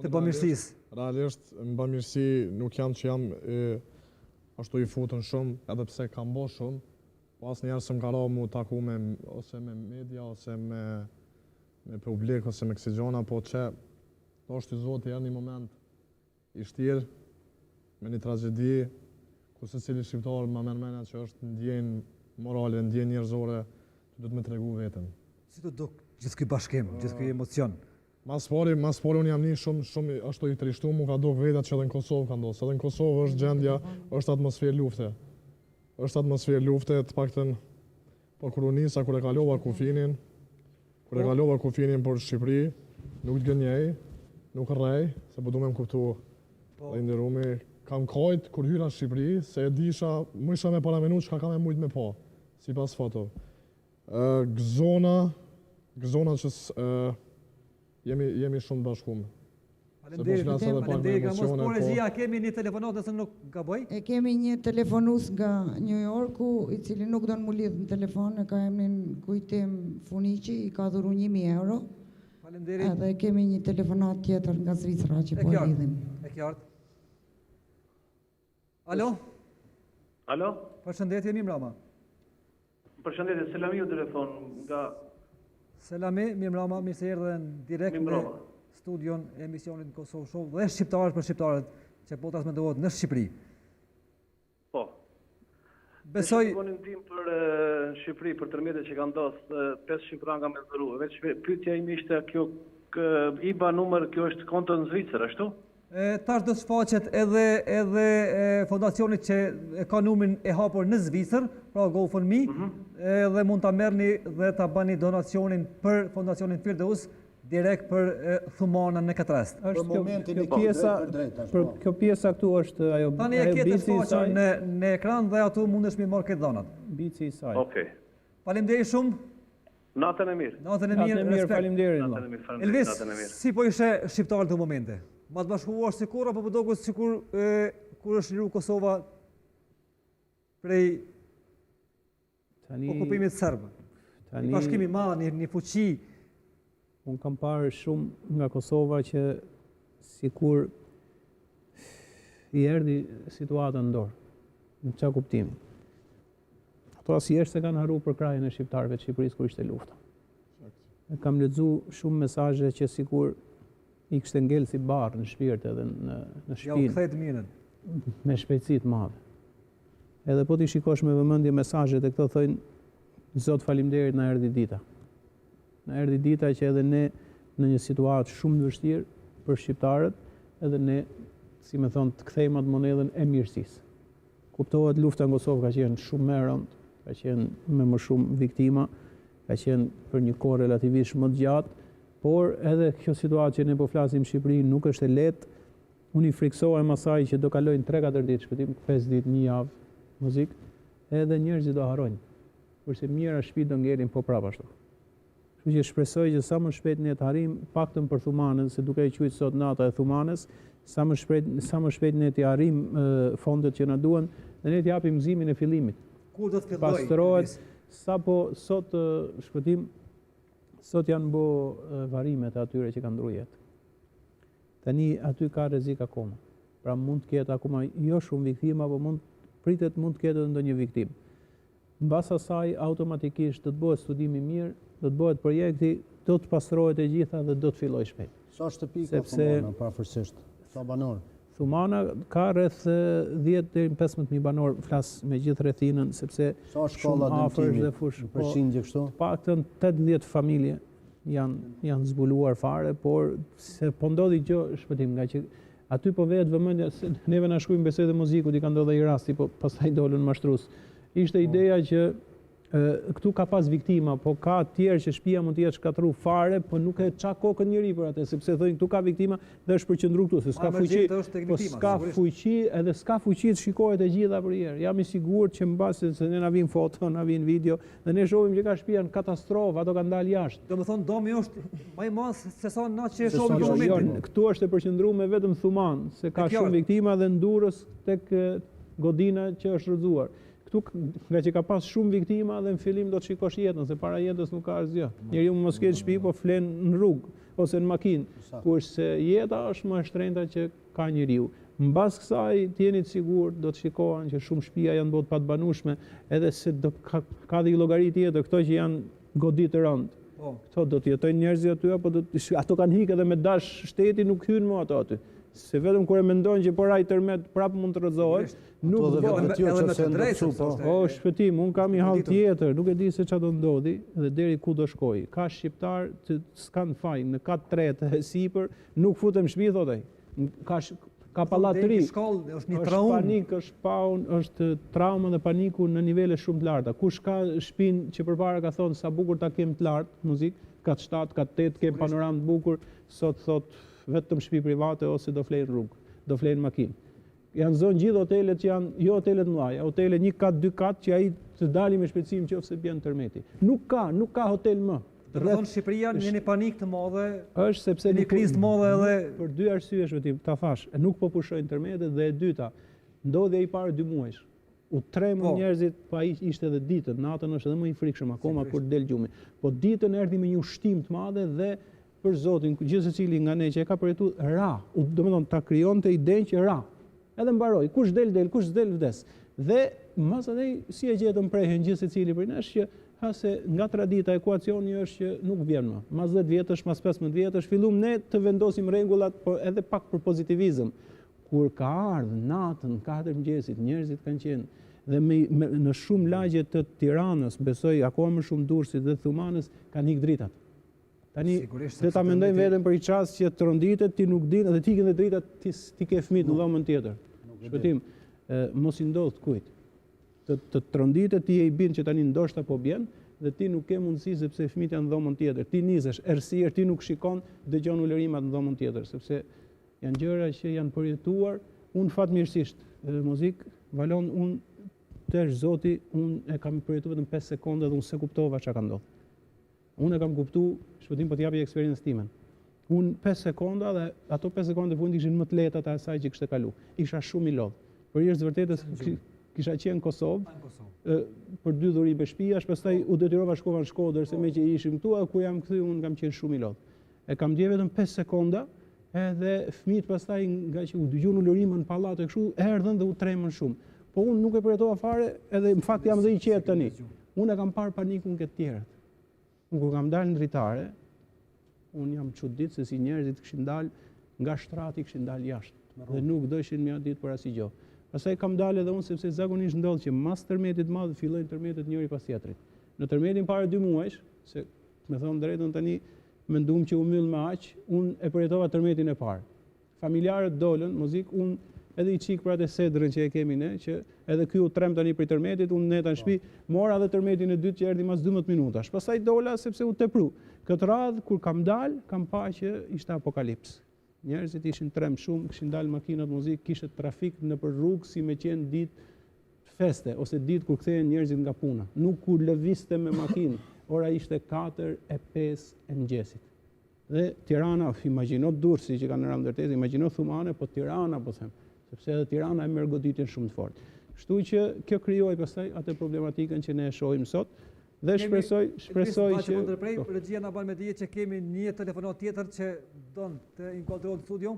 të bamirësisë. Realisht, në bamirësi nuk jam që jam ashtu i futën shumë, edhe pse kam bo shumë, po asë njerë se më ka ra mu taku ose me media, ose me publik, ose me kësi gjona, po që do është i zotë i një moment i shtirë, me një tragedi, ku se cili shqiptarë ma mena që është ndjenë morale, ndjenë njerëzore, që du të me tregu vetën. Si të duk gjithë këj bashkim, gjithë këj emocion? Mas pari unë jam një shumë ashtu i trishtu, mu ka duk vetat që edhe në Kosovë ka ndosë. Edhe në Kosovë është gjendja, është atmosferë lufte. Është atmosferë lufte, të paktën, po kur unisa, kur e kalova kufinin për Shqipëri, nuk të gënjej, nuk rrej, se po du me më kuptu dhe inderumi. Kam kajt, kur hyra në Shqipëri, se e disha, më isha me para minut që ka kam e mujt me pa, si pas foto. Gëzona që jemi shumë bashkumë. Faleminderit, Ramos. Po regjia, kemi një telefonat nëse nuk gaboj? E kemi një telefonus nga New Yorku, i cili nuk do në mu lidhë në telefon, e ka emnin Kujtim Funiqi, i ka dhuru 1.000 euro. Faleminderit. Edhe kemi një telefonat tjetër nga Zvicra që po lidhim. E qartë. Alo? Alo? Përshëndetje, Mimrama. Përshëndetje, Selami u telefon nga... Selami, Mimrama, mirë se erdhe në direkt në studion e emisionit Kosovë Show dhe shqiptarët për shqiptarët që po transmetohet në Shqipëri. Po. Besoj... Ne shqiptonin tim për Shqipëri, për tërmjetet që ka ndodhur 500 franga me dhuru. Veç pyetja ime ishte kjo IBA numër, kjo është konto në Zvicër, ashtu? Tash do të shfaqet edhe fondacionit që ka numrin e hapur në Zvicër, pra GoFundMe, dhe mund ta merrni dhe ta bëni donacionin për fondacionin Firdeus direkt për thumanën në këtë rast. Kjo pjesa këtu është ajo tani e ke të shfaqur në ekran dhe aty mundesh mi marr këtë dhonat. Bici i saj. Okej. Faleminderit shumë. Natën e mirë. Natën e mirë, faleminderit. Elvis, si po ishe shqiptar të momente? Ma të bashkuar sikur apo po doket sikur kur është liru Kosova prej okupimit serb? Një bashkim i madh, një fuqi Unë kam parë shumë nga Kosova që sikur i erdhi situata në dorë. Në çfarë kuptimi? Ato asnjëherë se kanë harruar për krajën e shqiptarëve të Shqipërisë kur ishte lufta. Kam lexuar shumë mesazhe që sikur i kishte ngel si barr në shpirt edhe në shpinë. Ja u kthej të mirën. Me shpejtësi të madhe. Edhe po ti shikosh me vëmendje mesazhet e këto thonë Zot faleminderit na erdhi dita. Na erdhi dita që edhe ne në një situatë shumë të vështirë për shqiptarët, edhe ne, si më thonë, të kthejmë atë monedhën e mirësisë. Kuptohet lufta në Kosovë ka qenë shumë më e rëndë, ka qenë me më shumë viktima, ka qenë për një kohë relativisht më të gjatë, por edhe kjo situatë që ne po flasim në Shqipëri nuk është e lehtë. Unë i friksohem asaj që do kalojnë 3-4 ditë shpëtim, 5 ditë, një javë, Mozik, edhe njerëzit do harrojnë. Kurse mjera shtëpi do ngelin po prapë ashtu. Kështu që shpresoj që sa më shpejt ne të arrijmë paktën për Thumanën, se duke e quajtur sot nata e Thumanës, sa më shpejt ne të arrijmë fondet që na duan dhe ne të japim gëzimin e fillimit. Kur do të fillojë? Pastrohet sapo sot shpëtim, sot janë bë varimet atyre që kanë ndruar jetë. Tani aty ka rrezik akoma. Pra mund të ketë akoma jo shumë viktima, apo mund të ketë ndonjë viktim. Mbas asaj automatikisht do të bëhet studimi mirë, do të bëhet projekti, do të pastrohet e gjitha dhe do të fillojë shpejt. Sa shtëpi ka Thumana pavarësisht? Sa banor? Thumana ka rreth 10 deri në 15.000 banor, flas me gjithë rrethinën, sepse sa shkolla dëmtimi në përqindje kështu? Paktën 80 familje janë zbuluar fare, por se po ndodhi gjë shpëtim, nga që aty po vetë vëmendja, neve na shkruajnë besede Mozikut, i ka ndodhur i rasti, po pastaj dolën mashtrues. Ishte ideja që këtu ka pas viktima, po ka tjerë që shtëpia mund të jetë shkatru fare, po nuk e ça kokën njëri për atë, sepse thonë këtu ka viktima dhe është përqendruar këtu, se s'ka fuqi. Po s'ka fuqi, edhe s'ka fuqi të shikohet e gjitha për herë. Jam i sigurt që mbasi se ne na vin foto, na vin video, dhe ne shohim që ka shtëpia në katastrofë, ato kanë dalë jashtë. Domethënë domi është më i madh se sa natë që e shohim në momentin. Këtu është e përqendruar me vetëm Thuman, se ka shumë viktima dhe ndurës tek godina që është rrëzuar. Këtu nga që ka pas shumë viktima dhe në fillim do të shikosh jetën, se para jetës nuk ka asgjë. Njeriu mos ketë shtëpi, po flen në rrugë ose në makinë, kurse jeta është më e shtrenjta që ka njeriu. Mbas kësaj të jeni të sigurt do të shikohen që shumë shtëpia janë bërë pa të banueshme, edhe se do ka dhe llogari tjetër, këto që janë godi të rëndë. Këto do të jetojnë njerëzit aty, apo ato kanë hikë edhe me dash shteti, nuk hyn më ato aty. Se vetëm kur e mendojnë që po ai tërmet prapë mund të rrëzohet, nuk bëhet edhe me të drejtë. O shpëtim, un kam një hall tjetër, nuk e di se çfarë do ndodhi dhe deri ku do shkoj. Ka shqiptar që s'kan faj, në kat tretë e sipër, nuk futem shtëpi thotë ai. Ka pallatëri. Është një traumë. Është panik, është paun, është trauma dhe paniku në nivele shumë të larta. Kush ka shtëpinë që përpara ka thonë sa bukur ta kem të lartë, Mozik, kat 7, kat 8, kem panoramë të bukur, sot thotë vetëm shtëpi private ose do flenë rrugë, do flenë makinë. Janë zonë gjithë hotelet që janë, jo hotelet mëdha, hotele 1 kat, 2 kat që ai të dali me shpejtësi nëse bën tërmeti. Nuk ka hotel më. Domethënë Shqipëria në një panik të madhe, është sepse një krizë të madhe edhe për 2 arsye shpëtim, ta thash, nuk po pushojnë tërmetet dhe e dyta, ndodhi ai para 2 muajsh. U tremën njerëzit, pa ishte edhe ditën, natën është edhe më i frikshëm akoma kur del gjumi. Po ditën erdhi me një ushtim të madh dhe për Zotin, gjithë secili nga ne që e ka përjetuar ra, domethënë ta krijonte idenë që ra. Edhe mbaroi, kush del, kush s'del vdes. Dhe mas asaj si e gjetëm prehen gjithë secili për nesh që se nga tradita ekuacioni është që nuk vjen më. Mas 10 vjetësh, mas 15 vjetësh filluam ne të vendosim rregullat, por edhe pak për pozitivizëm. Kur ka ardhur natën 4 mëngjesit, njerëzit kanë qenë dhe në shumë lagje të Tiranës, besoj akoma më shumë Durrësit dhe Thumanës kanë ikë dritat. Tani dhe ta mendojmë vetëm për i çast që tronditet ti nuk din dhe ti ke dhe dritat ti ke fëmijë në dhomën tjetër. Shpëtim, mos i ndodh kujt. Të tronditet ti e i bin që tani ndoshta po bjen dhe ti nuk ke mundësi sepse fëmijët janë në dhomën tjetër. Ti nisesh errësirë, ti nuk shikon, dëgjon ulërimat në dhomën tjetër sepse janë gjëra që janë përjetuar. Unë fatmirësisht, Mozik, valon unë tesh Zoti, unë e kam përjetuar vetëm 5 sekonda dhe unë se kuptova çka ka ndodhur. Unë e kam kuptuar, shpëtim po t'japi eksperiencën time. Unë 5 sekonda dhe ato 5 sekonda e fundit ishin më të lehta të asaj që kishte kalu. Isha shumë i lodh. Për jeshtë vërtetës kisha qenë në Kosovë për 2 dhurime shtëpiash, pastaj u detyrova shkova në Shkodër se me që ishim këtu, ku jam kthy unë kam qenë shumë i lodh. E kam dje vetëm 5 sekonda, edhe fëmijët pastaj nga që u dëgjuan ulurimën në pallat e kështu, erdhën dhe u tremën shumë. Po unë nuk e përjetova fare, edhe në fakt jam dhe i qetë tani. Unë e kam parë panikun këtë tjerët. Unë kur kam dalë në dritare, unë jam çuditë se si njerëzit kishin dalë nga shtrati, kishin dalë jashtë. Dhe nuk dëshin mja ditë për asnjë gjë. Pastaj kam dalë edhe unë sepse zakonisht ndodh që mas tërmetit madh fillojnë tërmetet njëri pas tjetrit. Në tërmetin para 2 muajsh, se me thonë drejtën tani menduam që u myll me aq, unë e përjetova tërmetin e parë. Familjarët dolën, Mozik, unë edhe i çik për atë sedrën që e kemi ne, që edhe ky u trem tani për tërmetit, unë neta në shtëpi, mora edhe tërmetin e dytë që erdhi mas 12 minutash. Pastaj dola sepse u tepru. Këtë radhë kur kam dalë, kam pa që ishte apokalips. Njerëzit ishin trem shumë, kishin dalë makinat Mozik, kishte trafik nëpër rrugë si me qenë ditë feste ose ditë kur kthehen njerëzit nga puna. Nuk kur lëvizte me makinë. Ora ishte 4 e 5 e mëngjesit. Dhe Tirana, imagjino Durrësi që kanë rënë ndërtesë, imagjino Thumane, po Tirana po them, sepse edhe Tirana e merr goditjen shumë të fortë. Kështu që kjo krijoi pastaj atë problematikën që ne e shohim sot. Dhe shpresoj që regjia na bën me dije që kemi një telefonat tjetër që don të inkuadrohet në studio.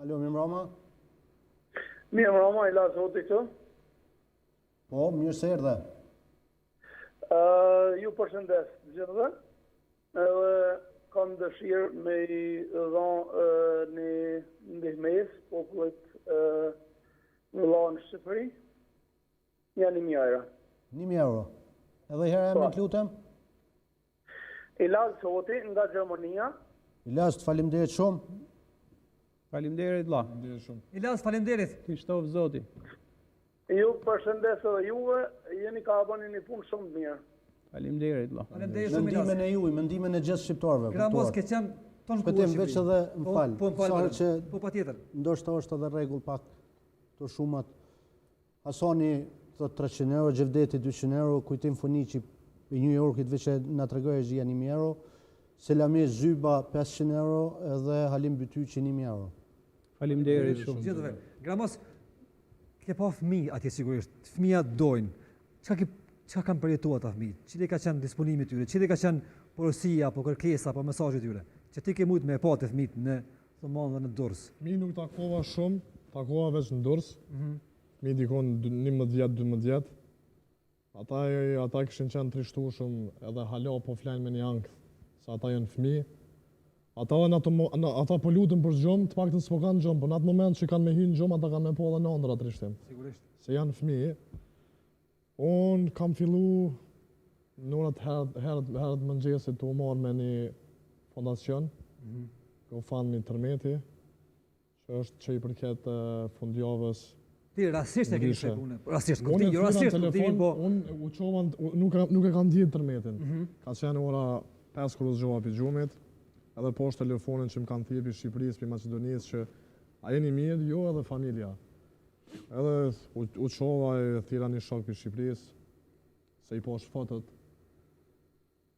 Alo, mirëmbrëma. Mirëmbrëma, i la zoti këtu. Po, mirë se erdhe. Ju përshëndes gjithëve. Kam dëshirë me i dhonë një ndihmes popullit në lanë Shqipëri. Janë 1.000 euro. 1.000 euro. Edhe herë e me lutem? Ilaz Zoti nga Gjermania. Ilaz, të faleminderit shumë. Faleminderit vlla. Ilaz, faleminderit. Krishtov Zoti. Ju përshëndes edhe juve, jeni ka bëni një punë shumë të mirë. Faleminderit vlla. Faleminderit shumë Ilaz. Mendimin e juaj, mendimin e gjithë shqiptarëve. Gramos ke qenë ton kuaj. Shpëtim veç edhe m'fal. Po patjetër. Ndoshta është edhe rregull pak të shumat. Hasani thot 300 euro, Gjevdeti 200 euro, Kujtim Funiqi i New Yorkit veç na tregoi Zhia 1.000 euro, Selami Zyba 500 euro edhe Halim Bytyqi 1.000 euro. Faleminderit shumë. Gjithëve. Gramos ke pa fëmijë atje sigurisht. Fëmijët dojnë. Çka kanë përjetuar ata fëmijë? Cili ka qenë disponimi i tyre? Cili ka qenë porosia apo kërkesa apo mesazhet tyre? Që ti ke mujt me pa të fëmijët në Thomon dhe në Durrës. Mi nuk takova shumë, takova veç në Durrës. Mi dikon 11-12. Ata kishin qenë trishtueshëm edhe hala po flanë me një ankth, se ata janë fëmijë. Ata po lutën për gjumë, të paktën s'po kanë gjumë, por në atë moment që kanë me hyrë në gjumë, ata kanë me po edhe në ëndra trishtim. Sigurisht. Se janë fëmijë. Unë kam fillu në orat herët mëngjesit të u marrë me një fondacion, GoFundMe tërmeti, që është që i përket fundjavës. Ti rastisht e keni shpjeguar unë. Rastisht, kur ti Unë jo rastisht kur ti po. Unë u çova, nuk e kam ditë tërmetin. Ka qenë ora 5 kur u zgjova pi gjumit, edhe poshtë telefonin që më kanë thirrë pi Shqipërisë, pi Maqedonisë, që a jeni mirë, jo edhe familja. Edhe u çova e thira një shok pi Shqipërisë, se i poshtë fotot.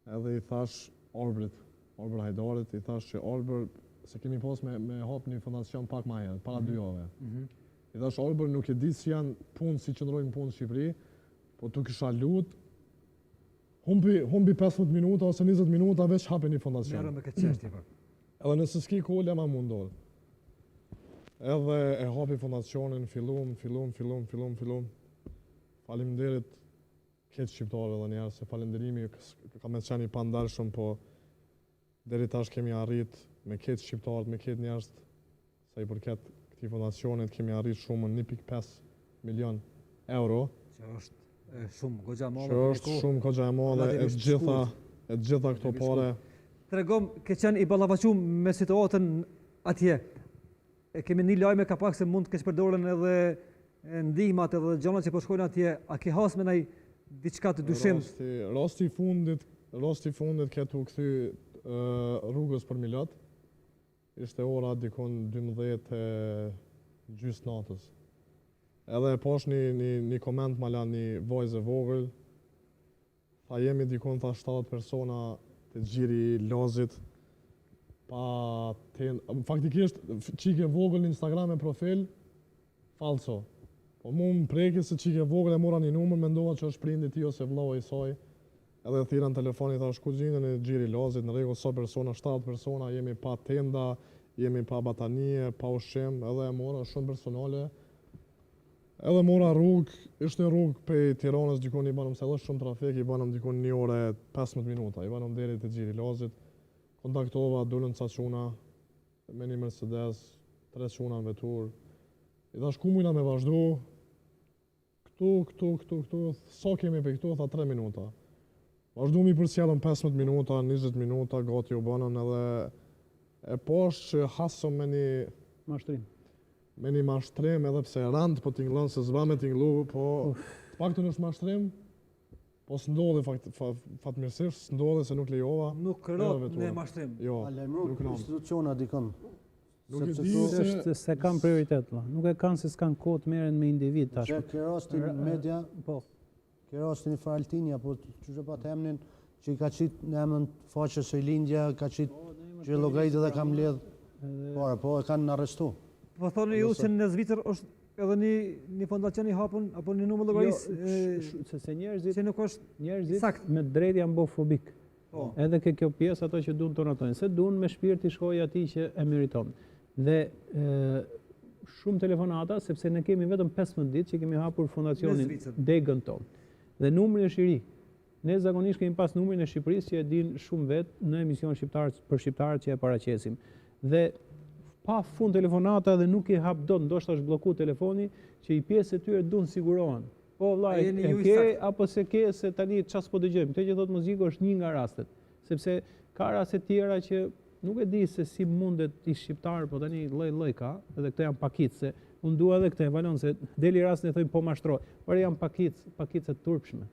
Edhe i thash Orbrit Hajdarit, i thash që Orbër, se kemi pas me hap një fondacion pak ma herë, para 2 javë. I thash Orbër, nuk e di si janë punë, si qëndrojnë punë në Shqipëri, po tu kisha lutë, humbi 15 minuta ose 20 minuta veç hape një fondacion. Merrem me këtë çështje po. Edhe nëse s'ki kohë ma mundon. Edhe e hapi fondacionin, fillum. Faleminderit këtë shqiptarëve edhe njerë, se falenderimi ka me qenë i pandarshëm, po deri tash kemi arrit me këtë shqiptarët, me këtë njerëz, sa i përket këtij fondacionit kemi arrit shumën 1.5 milion euro. Që është shumë goxha e madhe. Që është shumë goxha e madhe, e gjitha këto pare. Tregom ke qenë i ballavaçuar me situatën atje. E kemi një lajme ka pak se mund të kesh përdorën edhe ndihmat edhe gjërat që po shkojnë atje. A ke has me ndaj diçka të dyshim? Rasti i fundit ke tu kthy rrugës për Milot. Ishte ora dikon 12:30 natës. Edhe poshtë një koment ma la një vajzë e vogël. Tha jemi dikon 7 persona të gjiri Lozit. Faktikisht qike vogël në Instagram e profil falso. Po mu më preki se qike vogël e mora një numër, mendova që është prindi ti ose vllau i saj. Edhe thira në telefon i thash ku gjinën e Xhiri Lazit, në rregull sa persona, 7 persona, jemi pa tenda, jemi pa batanie, pa ushqim, edhe e mora shumë personale. Edhe mora rrugë, ishte rrugë prej Tiranës dikon i banëm se edhe shumë trafik, i banëm dikon 1 orë 15 minuta, i banëm deri te Xhiri Lazit. Kontaktova, dolën ca çuna me një Mercedes, 3 çuna në vetur. I thash ku mujna me vazhdu? Këtu, sa kemi për këtu, tha 3 minuta. Vazhdu mi për sjellën 15 minuta, 20 minuta, gati u banën edhe e poshtë që hasëm me një mashtrim edhe pse rand po t'inglon se s'ba me t'inglu, po paktën është mashtrim, po s'ndodhi fatmirësisht, s'ndodhi se nuk lejova. Nuk kërrot në mashtrim. Jo, nuk instituciona dikon. Nuk e di se se kanë prioritet, nuk e kanë se s'kanë kohë të merren me individ tash. Ke rastin media, po. Ke rastin i Faraltini apo çu pa të emnin që i ka qit në emën faqes së lindja, ka qit që llogaritë dhe kam lidh. Po e kanë arrestu. Po thoni ju se në Zvicër është edhe një fondacion i hapur apo një numër llogarisë se njerëzit që nuk është njerëzit me drejt janë bofobik. Edhe ke kjo pjesë ato që duan të notojnë, se duan me shpirt i shkojë atij që e meriton. Dhe shumë telefonata sepse ne kemi vetëm 15 ditë që kemi hapur fondacionin Degën ton. Dhe numri është i ri. Ne zakonisht kemi pas numrin e Shqipërisë që e din shumë vetë në emision shqiptar për shqiptarët që e paraqesim. Dhe pa fund telefonata dhe nuk i hap dot, ndoshta është blloku telefoni që i pjesë e tyre duan sigurohen. Po vllai, e ke apo se ke se tani çfarë po dëgjojmë. Këtë që thot Moziku është një nga rastet, sepse ka raste tjera që nuk e di se si mundet i shqiptar, po tani lloj ka, edhe këto janë pakicë, se unë dua edhe këtë valon se deli rastin e thojmë po mashtro, por janë pakicë të turpshme.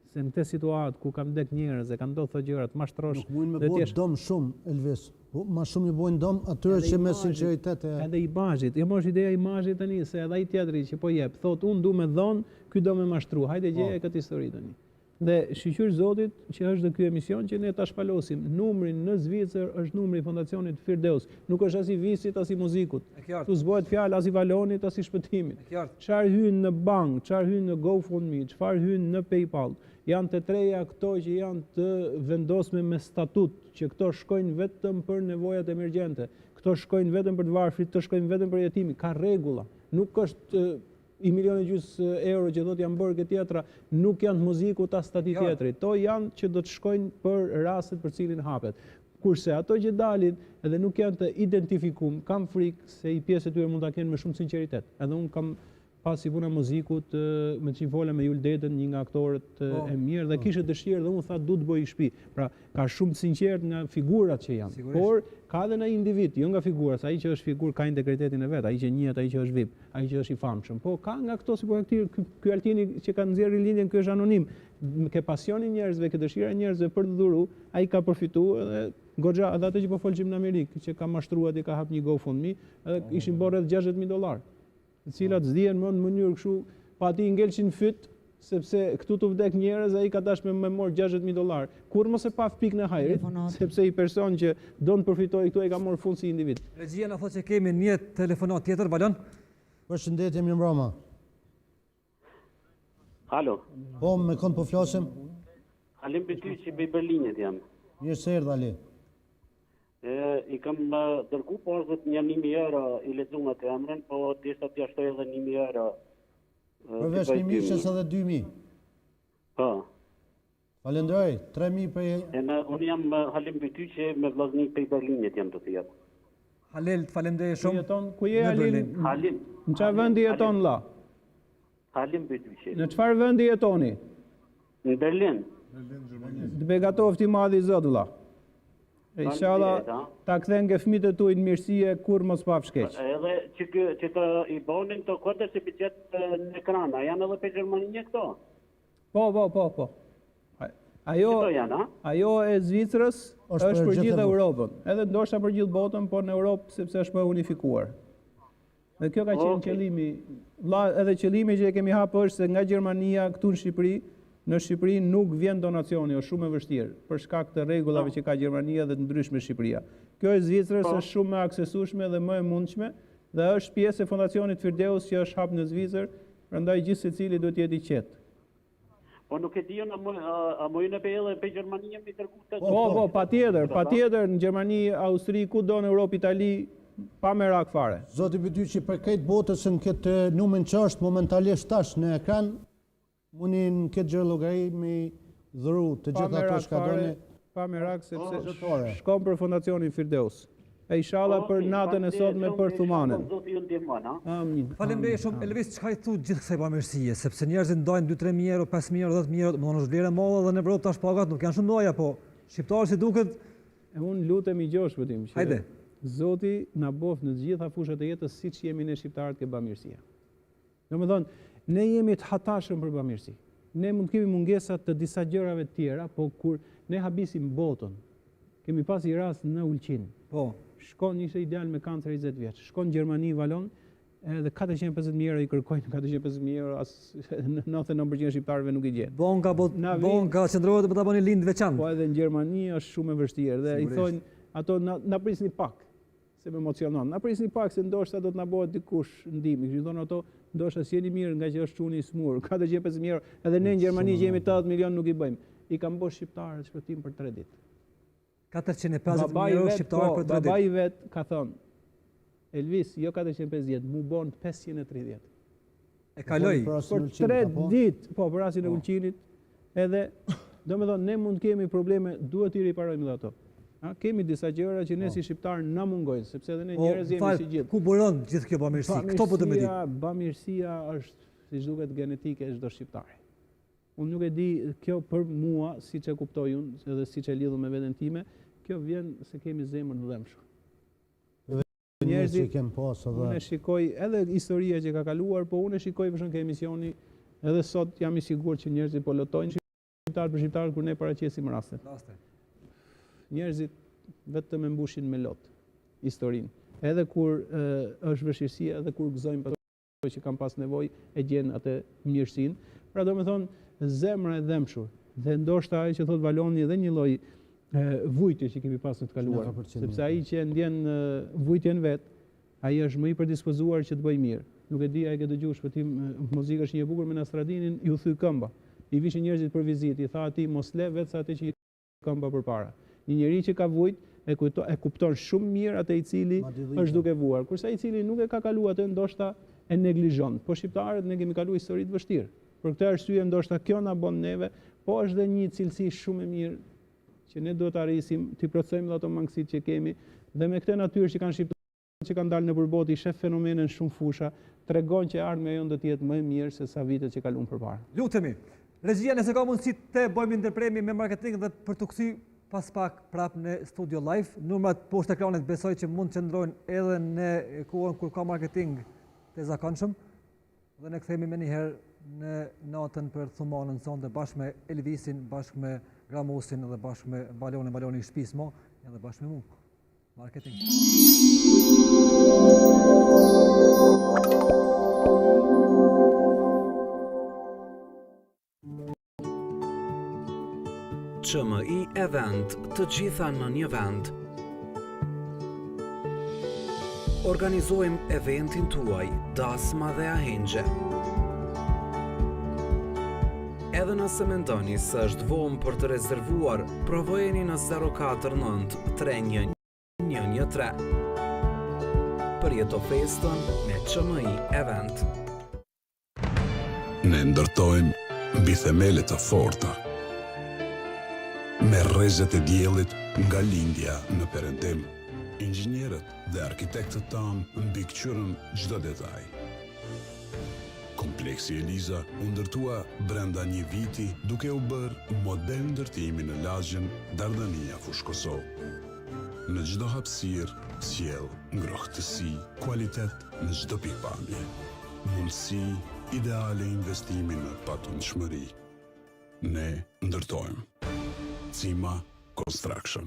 Se në këtë situatë ku kam ndek njerëz e kanë ndodhur këto gjëra, të mashtrosh. Nuk mund me bëj dom shumë Elvis. Po më shumë i bojnë dom atyre që me sinqeritet edhe imazhit. Jo më është ideja e imazhit tani se edhe ai teatri që po jep, thotë unë du me dhon, ky do me mashtru. Hajde gjeje këtë histori tani. Dhe shqyr Zotit që është dhe ky emision që ne ta shpalosim. Numrin në Zvicër është numri i fondacionit Firdeus. Nuk është as i Visit as i Mozikut. Tu zbohet fjalë as i Valonit as i Shpëtimit. Çfarë hyn në bank, çfarë hyn në GoFundMe, çfarë hyn në PayPal. Janë të treja këto që janë të vendosme me statut, që këto shkojnë vetëm për nevojat emergjente. Këto shkojnë vetëm për të varfrit, këto shkojnë vetëm për jetimin. Ka rregulla. Nuk është i milion e gjys euro që do të janë bërë këtë teatra, nuk janë Moziku ta stati teatri. To janë që do të shkojnë për rastet për cilin hapet. Kurse ato që dalin edhe nuk janë të identifikum, kam frikë se i pjesë e tyre mund ta kenë me shumë sinqeritet. Edhe unë kam pasi puna Mozikut me që fola me Jul Dedën, një nga aktorët e mirë, dhe kishte dëshirë dhe unë tha du të bëj shtëpi. Pra ka shumë të sinqert nga figurat që janë. Por ka edhe në individ, jo nga figurat, ai që është figurë ka integritetin e vet, ai që njihet, ai që është VIP, ai që është i famshëm. Po ka nga këto si po ky Altini që ka nxjerrë lindjen, ky është anonim. Ke pasionin njerëzve, ke dëshira njerëzve për të dhuru, ai ka përfituar edhe goxha edhe ato që po folshim në Amerikë, që ka mashtruar, i ka hap një GoFundMe, edhe ishin bërë rreth $60,000. Të cilat zdien më në mënyrë kështu, pa ati ngelqin fyt, sepse këtu të vdek njerëz, ai ka dashur me marr $60,000. Kur mos e pa pikën e hajrit, sepse i person që do të përfitojë këtu ai ka marrë fund si individ. Regjia na thotë se kemi një telefonat tjetër, Balon. Përshëndetje, mirë mbrëma. Alo. Po, me kënd po flasim? Alim për ty që bëj Berlinit jam. Mirë se erdh Ali. I kam dërgu pasët një 1.000 euro i lexuar të emrin, po dishta t'ja shtoj edhe 1.000 euro. Përveç 1.000 qes edhe 2.000. Po. Falenderoj, 3.000 për... Unë jam Halim për ty që me vllaznik për Berlinit jam të thjet. Halil, të falenderoj shumë. Ku je Halim? Halim. Në çfarë vendi jeton vlla? Halim për ty që. Në çfarë vendi jetoni? Në Berlin. Të begatofti madhi zot vlla. Inshallah ta kthen ke fëmijët e tuaj në mirësie kur mos pa fshkeq. Edhe që të i bonin të kodë se biçet në ekran, janë edhe për Gjermaninë këto. Po. Ajo e Zvicrës është për gjithë Europën, edhe ndoshta për gjithë botën, por në Europë sepse është më unifikuar. Dhe kjo ka qenë qëllimi. Vlla, edhe qëllimi që e kemi hapur është se nga Gjermania këtu në Shqipëri nuk vjen donacioni, është shumë e vështirë, për shkak të rregullave që ka Gjermania dhe të ndryshme Shqipëria. Kjo e Zvicrës është shumë më aksesueshme dhe më e mundshme, dhe është pjesë e fondacionit Firdeus që është hap në Zvicër, prandaj gjithë secili duhet të jetë i qetë. Po nuk e di unë, a mojnë e pe edhe pe Gjermania me tërgu të... Po, patjetër, në Gjermani, Austri, kudo në Europë, Itali, pa merak fare. Zoti Bytyqi, për këtë botës në këtë numën që është momentalisht tash në ekran, muni në këtë gjërë logari me dhëru të gjitha ato shka doni. Pa merak, sepse shkom për fondacionin Firdeus. E inshallah për natën e sotme për Thumanën. Amin. Faleminderit shumë. Elvis, çka i thu gjithë kësaj bamirësie, sepse njerëzit ndajnë 2-3.000 euro, 5.000 euro, 10.000 euro, domethënë është vlerë e madhe dhe në Evropë tash pagat nuk janë shumë doja, po shqiptarët si duket, unë lutem i gjosh vëtim që hajde. Zoti na bof në të gjitha fushat e jetës siç jemi ne shqiptarët ke bamirësia. Domethënë, ne jemi të hatashëm për bamirësi. Ne mund kemi mungesa të disa gjërave të tjera, po kur ne habisim botën, kemi pasi rast në Ulqin. Po. Shkon ishte ideal me kancer 20 vjeç. Shkon në Gjermani valon edhe 450.000 euro i kërkojnë 450.000 euro as 99% shqiptarëve nuk i gjen. Bonka qëndrohet për ta bënë lind veçantë. Po edhe në Gjermani është shumë e vështirë dhe i thonë ato na prisni pak. Se më emocionon. Na prisni pak se ndoshta do të na bëhet dikush ndihmë. Ju thonë ato ndoshta sjeni mirë nga që është çuni i smur. 450.000 euro. Edhe ne në Gjermani që jemi 80 milion nuk i bëjmë. I kam bosh shqiptarët shpëtim për 3 ditë. 450.000 euro shqiptarë për 3 ditë. Babai vet ka thonë, Elvis, jo 450, mu bon 530. E kaloj. Për 3 ditë, po, për rasin e Ulqinit, edhe, do me thonë, ne mund kemi probleme, duhet i riparojmë dhe ato. Kemi disa gjëra që ne si shqiptarë na mungojnë, sepse edhe ne njerëz jemi si gjithë. Ku buron gjithë kjo bamirësi? Këto po të më di. Bamirësia është, siç duket, genetike e çdo shqiptari. Unë nuk e di, kjo për mua, si që kuptoj unë, edhe si që lidhu me veten time, kjo vjen se kemi zemër në dhemshur. Njerëzit kem pas edhe. Unë e shikoj edhe historia që ka kaluar, po unë e shikoj për shkak të emisioni, edhe sot jam i sigurt që njerëzit po lotojnë shqiptar për shqiptar kur ne paraqesim rastet. Njerëzit vetëm e mbushin me lot historinë. Edhe kur është vështirësia, edhe kur gëzojnë për që kanë pas nevojë e gjen atë mirësinë. Pra do me thonë, zemra e dhemshur, dhe ndoshta ai që thot Valoni edhe një lloj vujtje që kemi pas në të kaluar, sepse ai që ndjen vujtjen vet, ai është më i predispozuar që të bëjë mirë. Nuk e di ai që dëgjuar shpëtim Mozik është një bukur me Nastradinin, ju thy këmba. I vishin njerëzit për vizitë, i tha atij mos le vetë atë që i këmba përpara. Një njeri që ka vujt e kupton shumë mirë atë i cili është duke vuar, kurse ai i cili nuk e ka kaluar atë ndoshta e neglizhon. Po shqiptarët ne kemi kaluar histori të vështirë. Për këtë arsye ndoshta kjo na bën neve, po është dhe një cilësi shumë e mirë që ne duhet arrisim të plotësojmë ato mangësitë që kemi dhe me këtë natyrë që kanë shqiptarët që kanë dalë në përbot i shef fenomene në shumë fusha, tregon që ardhmja jonë do të jetë më e mirë se sa vitet që kaluan përpara. Lutemi. Regjia, nëse ka mundësi të bëjmë ndërprerje me marketing dhe për të kthy pas pak prap në studio live, numrat poshtë ekranit besoj që mund të qëndrojnë edhe në kohën kur ka marketing të zakonshëm dhe ne kthehemi më një herë në natën për Thumanën sonte bashkë me Elvisin, bashkë me Gramosin dhe bashkë me Baloni i shtëpisë mo, edhe bashkë me mua. Marketing. QMI Event, të gjitha në një vend. Organizojmë eventin tuaj, dasma dhe ahengje. Edhe nëse mendoni se është vonë për të rezervuar, provojeni në 049 31 113. Përjeto festën me QMI Event. Ne ndërtojmë mbi themele të forta, me rrezet e diellit nga lindja në perëndim. Inxhinierët dhe arkitektët tanë mbikëqyrën çdo detaj. Kompleksi Eliza u ndërtua brenda një viti duke u bërë model ndërtimi në lagjen Dardania Fush Kosovë. Në çdo hapësirë, sjell ngrohtësi, kualitet në çdo pikpamje. Mundësi ideale investimi në patundshmëri. Ne ndërtojmë. Cima Construction.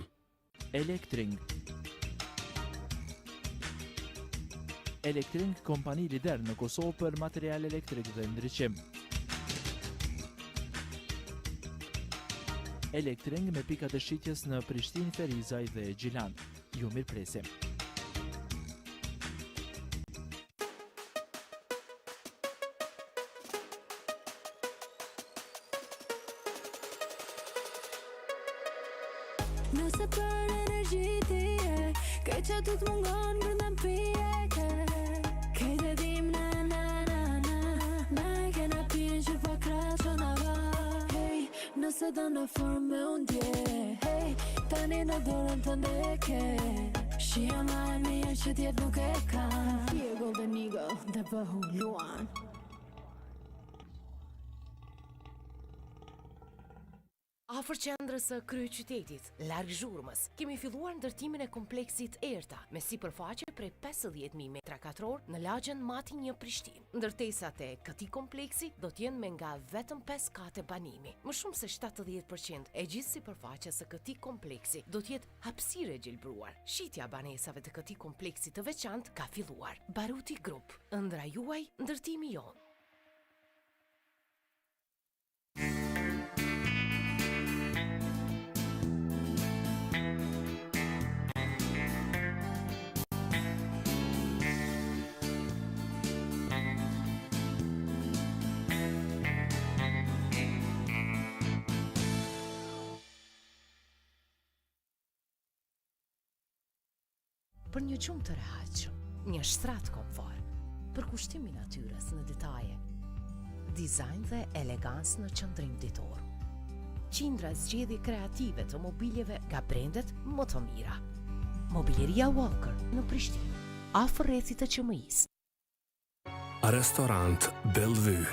Elektring, kompani lider në Kosovë për material elektrik dhe ndriçim. Elektring me pikat e shitjes në Prishtinë, Ferizaj dhe Gjilan. Ju mirëpresim. Nëse për energji ti e Kaj që tu t'mungon brënda m'pije Kaj të dim na Na e kena pjen që pa krasho na va Hey, nëse do në formë me unë dje Hey, tani në dorën të ndeke Shia ma e mirë që tjetë nuk e ka Here golden eagle, dhe bëhu luan Afër qendrës së kryeqytetit, larg zhurmës, kemi filluar ndërtimin e kompleksit Erta, me sipërfaqe prej 50.000 metra katror në lagjen Mati 1 Prishtinë. Ndërtesat e këtij kompleksi do të jenë me nga vetëm 5 kate banimi. Më shumë se 70% e gjithë sipërfaqes së këtij kompleksi do të jetë hapësirë e gjelbruar. Shitja banesave të këtij kompleksi të veçantë ka filluar. Baruti Group, ëndra juaj, ndërtimi jon. Për një gjumë të rehatshëm, një shtrat komfor, për kushtimin natyrës në detaje, dizajn dhe elegancë në qëndrim ditor. Qindra zgjedhje kreative të mobiljeve nga brendet më të mira. Mobiljeria Walker në Prishtinë, afër rrethit të QMI-s. Restorant Bellevue,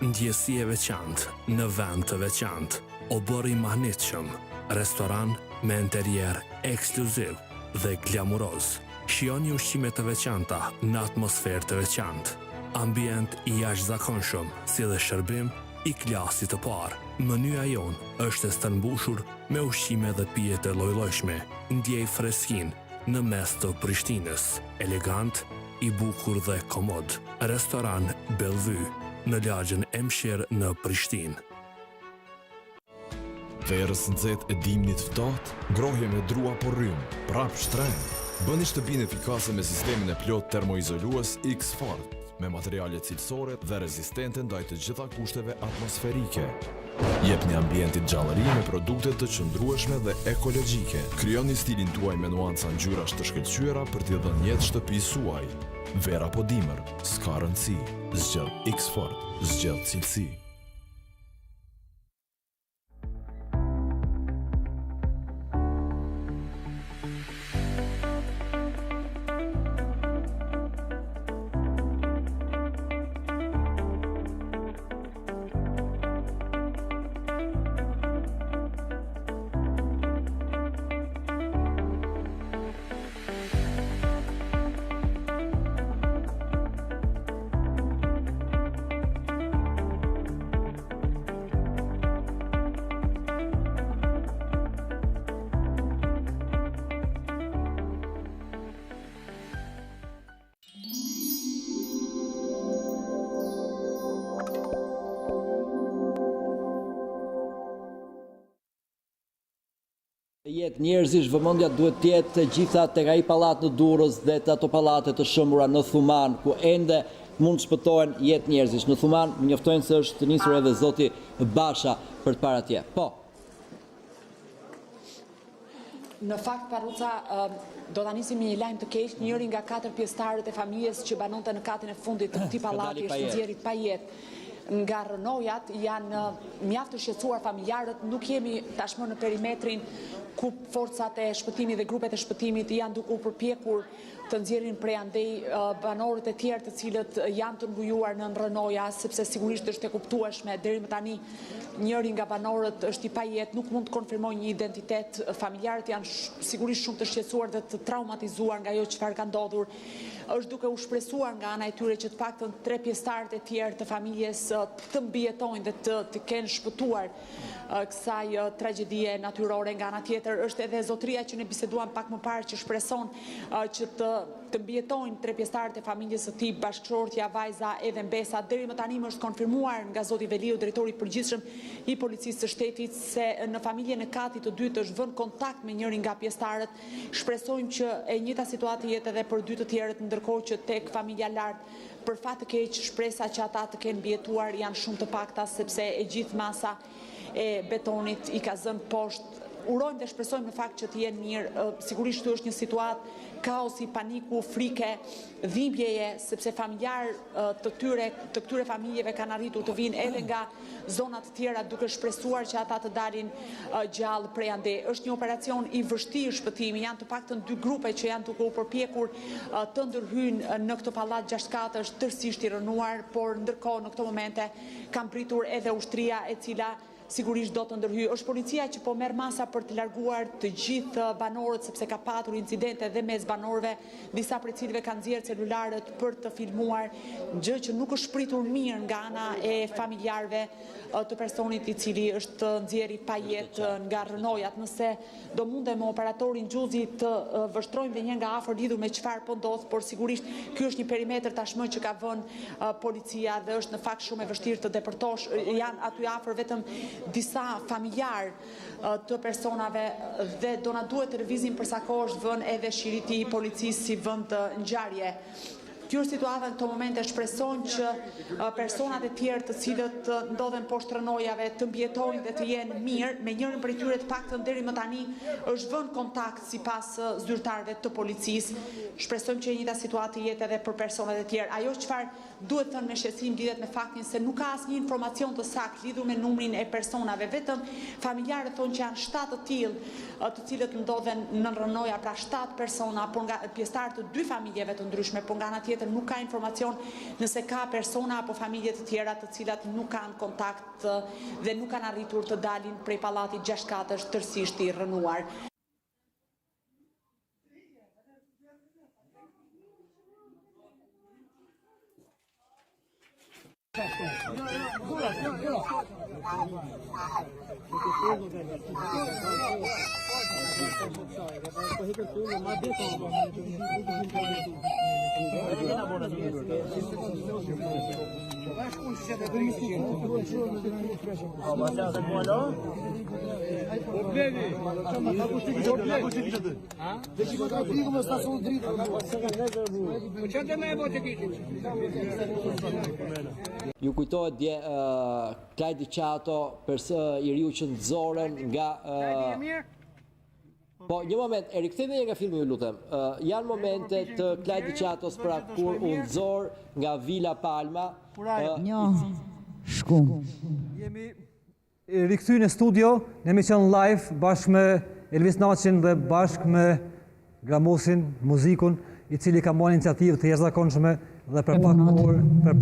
ndjesi e veçantë në vend të veçantë, obor i mahnitshëm, restoran me interier ekskluziv dhe glamuroz. Shihoni ushqime të veçanta në atmosferë të veçantë. Ambient i jashtëzakonshëm, si dhe shërbim i klasit të parë. Menyeja jonë është e stërmbushur me ushqime dhe pije të lloj-llojshme. Ndjej freskinë në mes të Prishtinës, elegant, i bukur dhe komod. Restoran Bellevue në lagjen e Mshir në Prishtinë. Verës nxehtë e dimnit ftohtë, ngrohje me drua po rrym, prap shtrenjtë. Bëni shtëpinë efikase me sistemin e plot termoizolues X-Fort, me materiale cilësore dhe rezistente ndaj të gjitha kushteve atmosferike. Jepni ambientit gjallëri me produkte të qëndrueshme dhe ekologjike. Krijoni stilin tuaj me nuanca ngjyrash të shkëlqyera për t'i dhënë jetë shtëpisë suaj. Vera po dimër, s'ka rëndësi. Zgjedh X-Fort, zgjedh cilësi. Jetë njerëzish, vëmendja duhet të jetë të gjitha tek ai pallat në Durrës dhe të ato pallate të shëmbura në Thuman, ku ende mund të shpëtohen jetë njerëzish. Në Thuman më njoftojnë se është nisur edhe zoti Basha për të parë atje. Po. Në fakt, Parruca, do ta nisim një lajm të keq. Njëri nga 4 pjesëtarët e familjes që banonte në katin e fundit të këtij pallati është nxjerrit pa jetë. Nga rënojat janë mjaft të shqetësuar familjarët, nuk jemi tashmë në perimetrin ku forcat e shpëtimit dhe grupet e shpëtimit janë duke u përpjekur të nxjerrin prej andej banorët e tjerë të cilët janë të mbujuar në rënoja, sepse sigurisht është e kuptueshme deri më tani njëri nga banorët është i pajetë, nuk mund të konfirmojë një identitet. Familjarët janë sigurisht shumë të shqetësuar dhe të traumatizuar nga ajo çfarë ka ndodhur. Është duke u shpresuar nga ana e tyre që të paktën 3 pjesëtarët e tjerë të familjes të mbijetojnë dhe të kenë shpëtuar kësaj tragjedie natyrore. Nga ana tjetër është edhe zotëria që ne biseduam pak më parë që shpreson që të mbijetojnë 3 pjesëtarët e familjes së tij, bashkëshortja, vajza edhe mbesa. Deri më tani më është konfirmuar nga zoti Veliu, drejtori i përgjithshëm i policisë së shtetit, se në familjen e katit të dytë është vënë kontakt me njërin nga pjesëtarët. Shpresojmë që e njëjta situatë jetë edhe për 2 të tjerët, ndërkohë që tek familja lart, për fat të keq, shpresa që ata të kenë mbijetuar janë shumë të pakta, sepse e gjithë masa e betonit i ka zënë poshtë urojmë dhe shpresojmë në fakt që të jenë mirë. Sigurisht këtu është një situatë kaosi, paniku, frike, dhimbjeje, sepse familjar të këtyre familjeve kanë arritur të vinë edhe nga zonat të tjera duke shpresuar që ata të dalin gjallë prej ande. Është një operacion i vështirë shpëtimi, janë të paktën 2 grupe që janë duke u përpjekur të ndërhyjnë në këtë pallat 6 katësh tërësisht i rënuar, por ndërkohë në këto momente ka mbritur edhe ushtria e cila sigurisht do të ndërhyjë. Është policia që po merr masa për të larguar të gjithë banorët sepse ka patur incidente dhe mes banorëve, disa prej cilëve kanë nxjerrë celularët për të filmuar, gjë që nuk është pritur mirë nga ana e familjarëve të personit i cili është nxjerrë pa jetë nga rënojat. Nëse do mundem operatorin Xhuzi të vështrojmë dhe një nga afër lidhur me çfarë po ndodh, por sigurisht ky është një perimetër tashmë që ka vënë policia dhe është në fakt shumë e vështirë të depërtosh. Janë aty afër vetëm disa familjar të personave dhe do na duhet të revizim për sa kohë është vënë edhe shiriti i policisë si vend të ngjarje. Kjo është situata në këto momente, shpresojmë që personat e tjerë të cilët ndodhen poshtë rënojave të mbjetojnë dhe të jenë mirë. Me njërin prej tyre të paktën deri më tani është vënë kontakt sipas zyrtarëve të policisë. Shpresojmë që e njëjta situatë jetë edhe për personat e tjerë. Ajo çfarë duhet thënë me shqetësim lidhet me faktin se nuk ka asnjë informacion të saktë lidhur me numrin e personave, vetëm familjarët thonë që janë 7 të tillë të cilët ndodhen në rënoja, pra 7 persona, por nga pjesëtarë të 2 familjeve të ndryshme, por nga ana tjetër nuk ka informacion nëse ka persona apo familje të tjera të cilat nuk kanë kontakt dhe nuk kanë arritur të dalin prej pallatit 6 katësh tërësisht i rënuar. Ju kujtohet dje Klajdi Qato, i riu që nxorën nga... Po, një moment, e rikthejmë nga filmi, ju lutem. Janë momente të Klajdi Qatos pra kur u nxor nga Vila Palma. Jemi rikthy në studio, në emision live, bashkë me Elvis Naçin dhe bashkë me Gramosin, Mozikun, i cili ka marrë iniciativë të jashtëzakonshme dhe për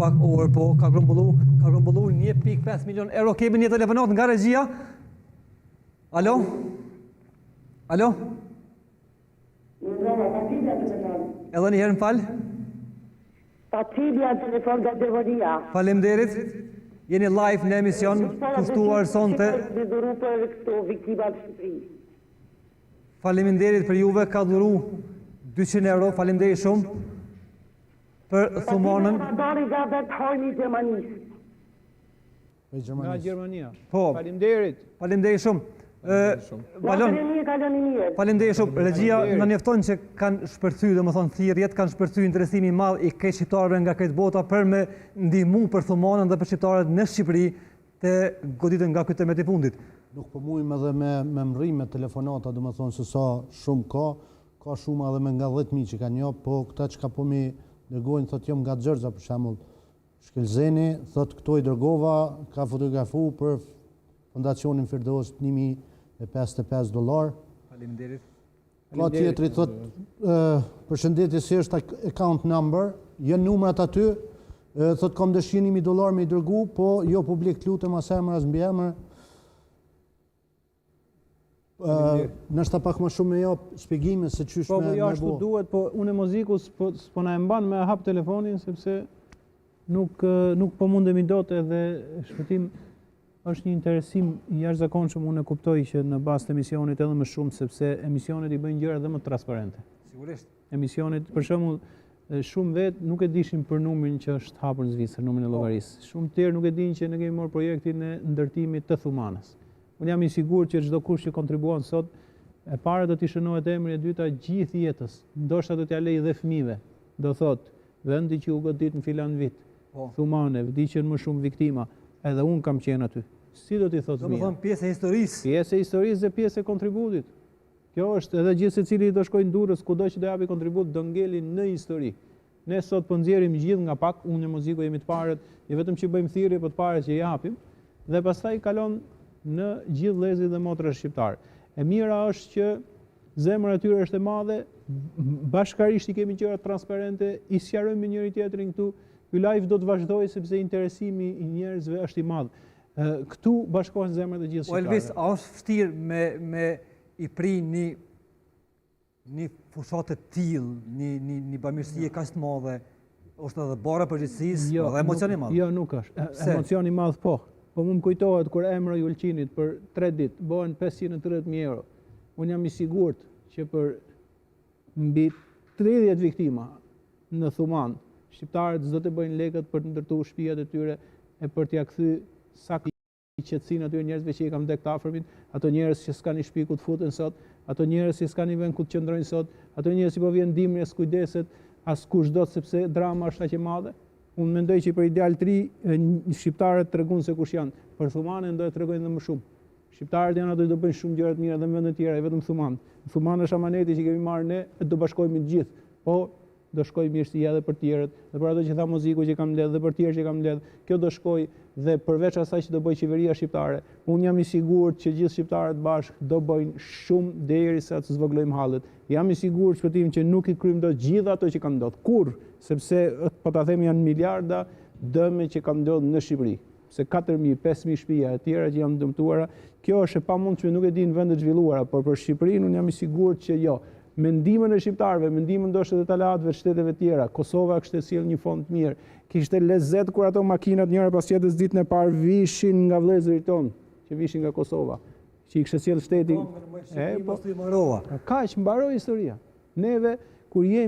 pak orë po ka grumbullu 1.5 milion euro. Kemi një telefonat nga regjia. Alo? Alo? Edhe një herë më falë? Pacilia telefon nga Devonia. Faleminderit. Jeni live në emision, kushtuar sonte. Faleminderit për juve, ka dhuru 200 euro, faleminderit shumë për thumonën. Nga Gjermania. Po. Faleminderit. Faleminderit shumë. Faleminderit shumë. Regjia na njofton që kanë shpërthyer, domethënë thirrjet kanë shpërthyer interesimi i madh i këtij shqiptarëve nga këtë bota për me ndihmu për thumonën dhe për shqiptarët në Shqipëri të goditën nga ky temet i fundit. Nuk po mujmë edhe me mrime telefonata, domethënë se sa shumë ka shumë edhe me nga 10.000 që kanë njohur, po këta që ka po mi dërgojnë, thotë jam nga Xherxa për shembull, Shkelzeni, thotë këto i dërgova, ka fotografu për Fondacionin Firdos $1.055. Faleminderit. Ka tjetri thotë përshëndetje, si është account number, janë numrat aty, thotë kam dëshirë $1.000 me i dërgu, po jo publik, lutem as emër as mbiemër. Nështë pak më shumë me jo shpjegime se qysh me bo. Po jashtu duhet, po unë e Moziku s'po na e mban me hap telefonin, sepse nuk po mundemi dot edhe shpëtim. Është një interesim i jashtëzakonshëm, unë e kuptoj që në bazë të emisionit edhe më shumë, sepse emisionet i bëjnë gjëra edhe më transparente. Sigurisht. Emisionet, për shembull, shumë vetë nuk e dishin për numrin që është hapur në Zvicër, numrin e llogarisë. Shumë tjerë nuk e dinë që ne kemi marrë projektin e ndërtimit të Thumanës. Unë jam i sigurt që çdo kush që kontribuon sot, e para do t'i shënohet emri, e dyta gjithë jetës. Ndoshta do t'ia lej dhe fëmijëve. Do thotë, vendi që u godit në filan vit. Thumane, vdiqën më shumë viktima. Edhe unë kam qenë aty. si do t'i thotë Do më thonë pjesë e historisë. Pjesë e historisë dhe pjesë e kontributit. Kjo është edhe gjithë secili do shkojnë Durrës, kudo që do japi kontribut, do ngelin në histori. Ne sot po nxjerrim gjithë nga pak, unë e Moziku jemi të parët, jo vetëm që bëjmë thirrje, po të parët që japim, dhe pastaj kalon në gjithë vëllezërit dhe motrat shqiptar. E mira është që zemra e tyre është e madhe, bashkarisht i kemi gjëra transparente, i sqarojmë me njëri tjetrin këtu. Ky live do të vazhdojë sepse interesimi i njerëzve është i madh. Këtu bashkohen zemrat e gjithë shqiptarëve. Elvis, a është vështirë me i pri një fushat të tillë, një bamirësie kaq të madhe, është edhe bara përgjithësisë, edhe emocioni i madh. Jo, nuk është. Emocioni i madh po. Po më kujtohet kur emra i Ulqinit për 3 ditë bëhen 530.000 euro. Unë jam i sigurt që për mbi 30 viktima në Thuman, shqiptarët s'do të bëjnë lekët për të ndërtuar shtëpiat e tyre e për t'ia kthy saktë qetësinë atyre njerëzve që i kam dek të afërmit, ato njerëz që s'kan një shtëpi ku të futen sot, ato njerëz që s'kan një vend ku të qëndrojnë sot, ato njerëz që po vjen dimri as kujdeset, as kush do sepse drama është aq e madhe. Unë mendoj që për ideal të ri shqiptarët tregon se kush janë. Për Thumanin do të tregojnë edhe më shumë. Shqiptarët janë ato që do bëjnë shumë gjëra të mira edhe në vende të tjera, vetëm Thuman. Thuman është amaneti që kemi marrë ne, do bashkohemi të gjithë. Po do shkoj mirësia edhe për tjerët, dhe për ato që tha Moziku që kam mbledh, dhe për tjerë që kam mbledh, kjo do shkoj dhe përveç asaj që do bëj qeveria shqiptare, unë jam i sigurt që gjithë shqiptarët bashkë do bëjnë shumë derisa të zvoglojmë hallet. Jam i sigurt shpëtim që nuk i kryjmë dot gjithë ato që kanë ndodhur. Kurrë, sepse po ta them janë miliarda dëme që kanë ndodhur në Shqipëri. Se 4.000, 5.000 shtëpia e tjera që janë dëmtuara, kjo është e pamundshme, nuk e di në vende të zhvilluara, por për Shqipërinë unë jam i sigurt që jo. Me ndihmën e shqiptarëve, me ndihmën ndoshta të talatëve të shteteve tjera, Kosova kishte sjell një fond të mirë. Kishte lezet kur ato makinat njëra pas tjetrës ditën e parë vishin nga vëllezërit tonë, që vishin nga Kosova, që i kishte sjell shteti. Kaq mbaroi historia. Neve kur jemi